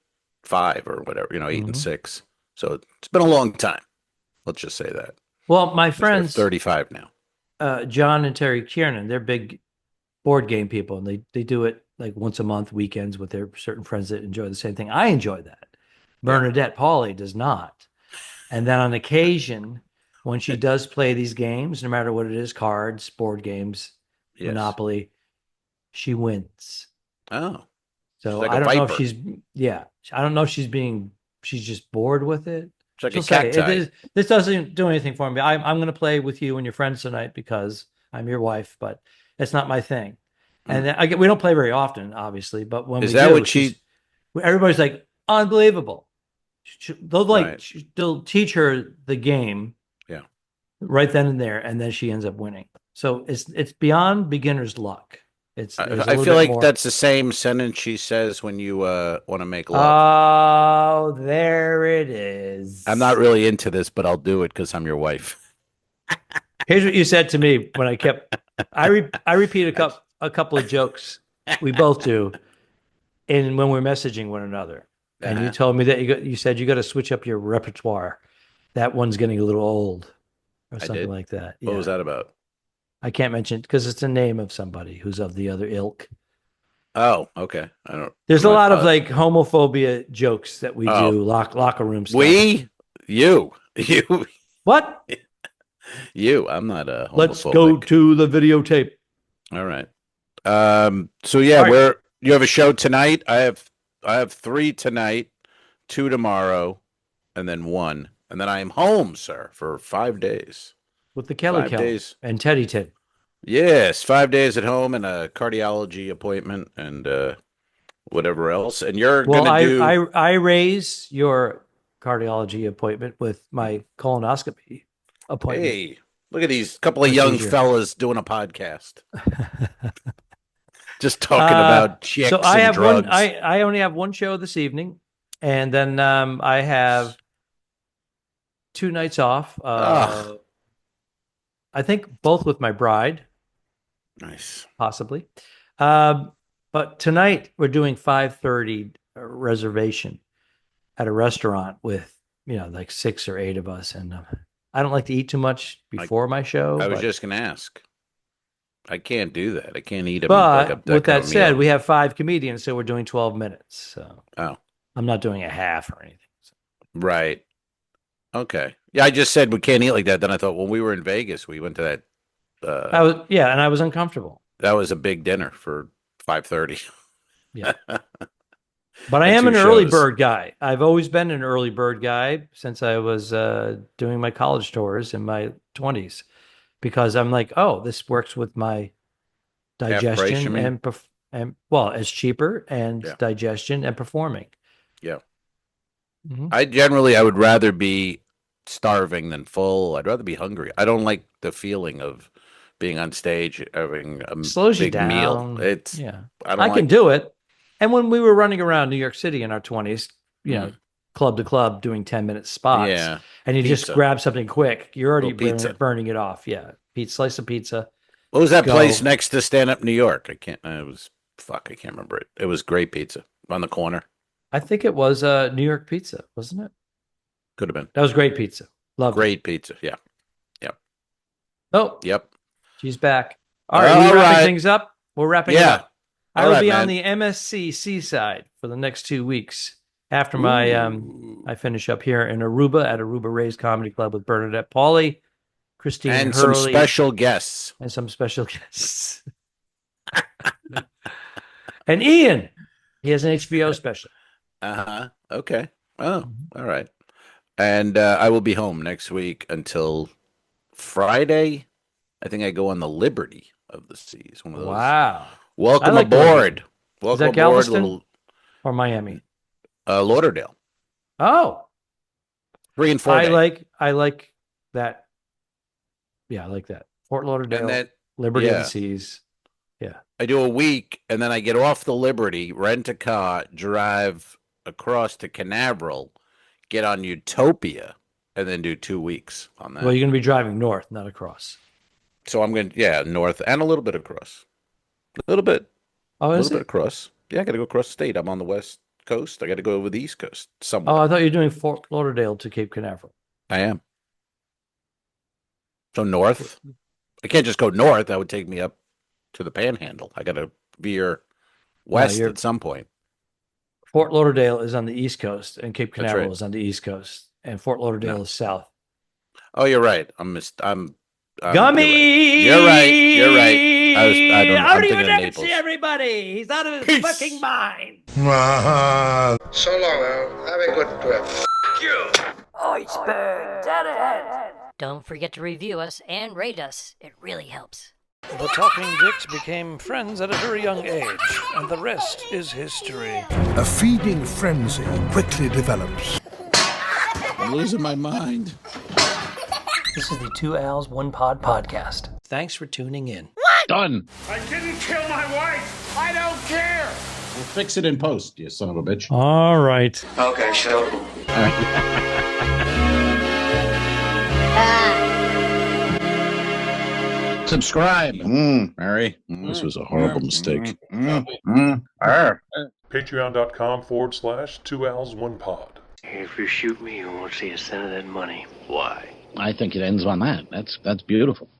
5 or whatever, 8 and 6. So it's been a long time. Let's just say that. Well, my friends, 35 now. John and Terry Kiernan, they're big board game people, and they do it like once a month, weekends, with their certain friends that enjoy the same thing. I enjoy that. Bernadette Pauly does not. And then on occasion, when she does play these games, no matter what it is, cards, board games, Monopoly, she wins. Oh. So like I don't know if she's just bored with it. It's like a cacti. This doesn't do anything for me. I'm going to play with you and your friends tonight because I'm your wife, but it's not my thing. And then, we don't play very often, obviously, but when everybody's like, unbelievable. They'll teach her the game, right then and there, and then she ends up winning. So it's beyond beginner's luck. There's I a little feel bit like more. that's the same sentence she says when you want to make love. Oh, there it is. I'm not really into this, but I'll do it because I'm your wife. Here's what you said to me when I kept. I repeat a couple of jokes we both do, and when we're messaging one another, and you told me that you said you got to switch up your repertoire. That one's getting a little old, or I something did? like that. What was that about? I can't mention because it's the name of somebody who's of the other ilk. Oh, okay. I don't. There's I'm a not lot of positive. like homophobia jokes that we Oh. do, locker room stuff. You. What? You. I'm not a homophobic. Let's go to the videotape. All right. So yeah, All right. you have a show tonight. I have 3 tonight, 2 tomorrow, and then 1. And then I am home, sir, for 5 days. With the Kelly 5 Kelly days. and Teddy Ted. Yes, 5 days at home and a cardiology appointment and whatever else. And you're gonna do. I raise your cardiology appointment with my colonoscopy appointment. Hey, look at these couple of young fellas doing a podcast. Just talking about chicks so I and have drugs. I only have one show this evening, and then I have 2 nights off. I think both with my bride. Nice. Possibly. But tonight we're doing 5:30 reservation at a restaurant with, like 6 or 8 of us. And I don't like to eat too much before my show. I was just going to ask. I can't do that. I can't eat But with that said, we have 5 comedians, so we're doing 12 minutes. So I'm not doing a half or anything. So. Right. Okay. Yeah, I just said we can't eat like that. Then I thought when we were in Vegas, we went to that. And I was uncomfortable. That was a big dinner for 5:30. Yeah. But I am an early bird guy. I've always been an early bird guy since I was doing my college tours in my 20s, because I'm like, oh, this works with my digestion and it's cheaper and digestion and performing. Yeah. Mm-hmm. I would rather be starving than full. I'd rather be hungry. I don't like the feeling of being on stage having a slows big you down. Meal. I can do it. And when we were running around New York City in our 20s, club to club doing 10-minute spots, and you just grab something quick, you're already burning it off. Yeah, slice of pizza. What was that place next to Stand Up New York? I can't remember it. It was great pizza on the corner. I think it was New York Pizza, wasn't it? Could have been. That was great pizza. Love great pizza. Yeah. Yep. Oh. Yep. She's back. All right. We're wrapping things up. We're wrapping it up. I will be on the MSC Seaside for the next 2 weeks after my I finish up here in Aruba at Aruba Rays Comedy Club with Bernadette Pauly, Christine and Hurley, some special guests. And Ian, he has an HBO special. Okay. Oh, all right. And I will be home next week until Friday. I think I go on the Liberty of the Seas. One of those. Wow. Welcome aboard. Is that Galveston or Miami? Lauderdale. Oh. 3 and 4 I like that. Yeah, I like that. Fort Lauderdale, Liberty of the Seas. Yeah. I do a week, and then I get off the Liberty, rent a car, drive across to Canaveral, get on Utopia, and then do 2 weeks on that. Well, you're going to be driving north, not across. So I'm going to, north and a little bit across. A little bit. Oh, is it? A little bit across. Yeah, I got to go across the state. I'm on the west coast. I got to go over the east coast somewhere. Oh, I thought you were doing Fort Lauderdale to Cape Canaveral. I am. So north. I can't just go north. That would take me up to the Panhandle. I got to veer west at some point. Fort Lauderdale is on the east coast, and Cape Canaveral is on the east coast, and Fort Lauderdale is south. Oh, you're right. I'm Gummy. You're right. I'm thinking of Naples. See everybody. He's out of his fucking mind. So long, Al. Have a good trip. Iceberg. Dead. Don't forget to review us and rate us. It really helps. The Talking Dicks became friends at a very young age, and the rest is history. A feeding frenzy quickly develops. I'm losing my mind. This is the 2 Als, 1 Pod podcast. Thanks for tuning in. What? Done. I didn't kill my wife. I don't care. We'll fix it in post, you son of a bitch. All right. Okay, so Subscribe. Mary, this was a horrible mistake. Patreon.com/2owls1pod. If you shoot me, you won't see a cent of that money. Why? I think it ends on that. That's beautiful.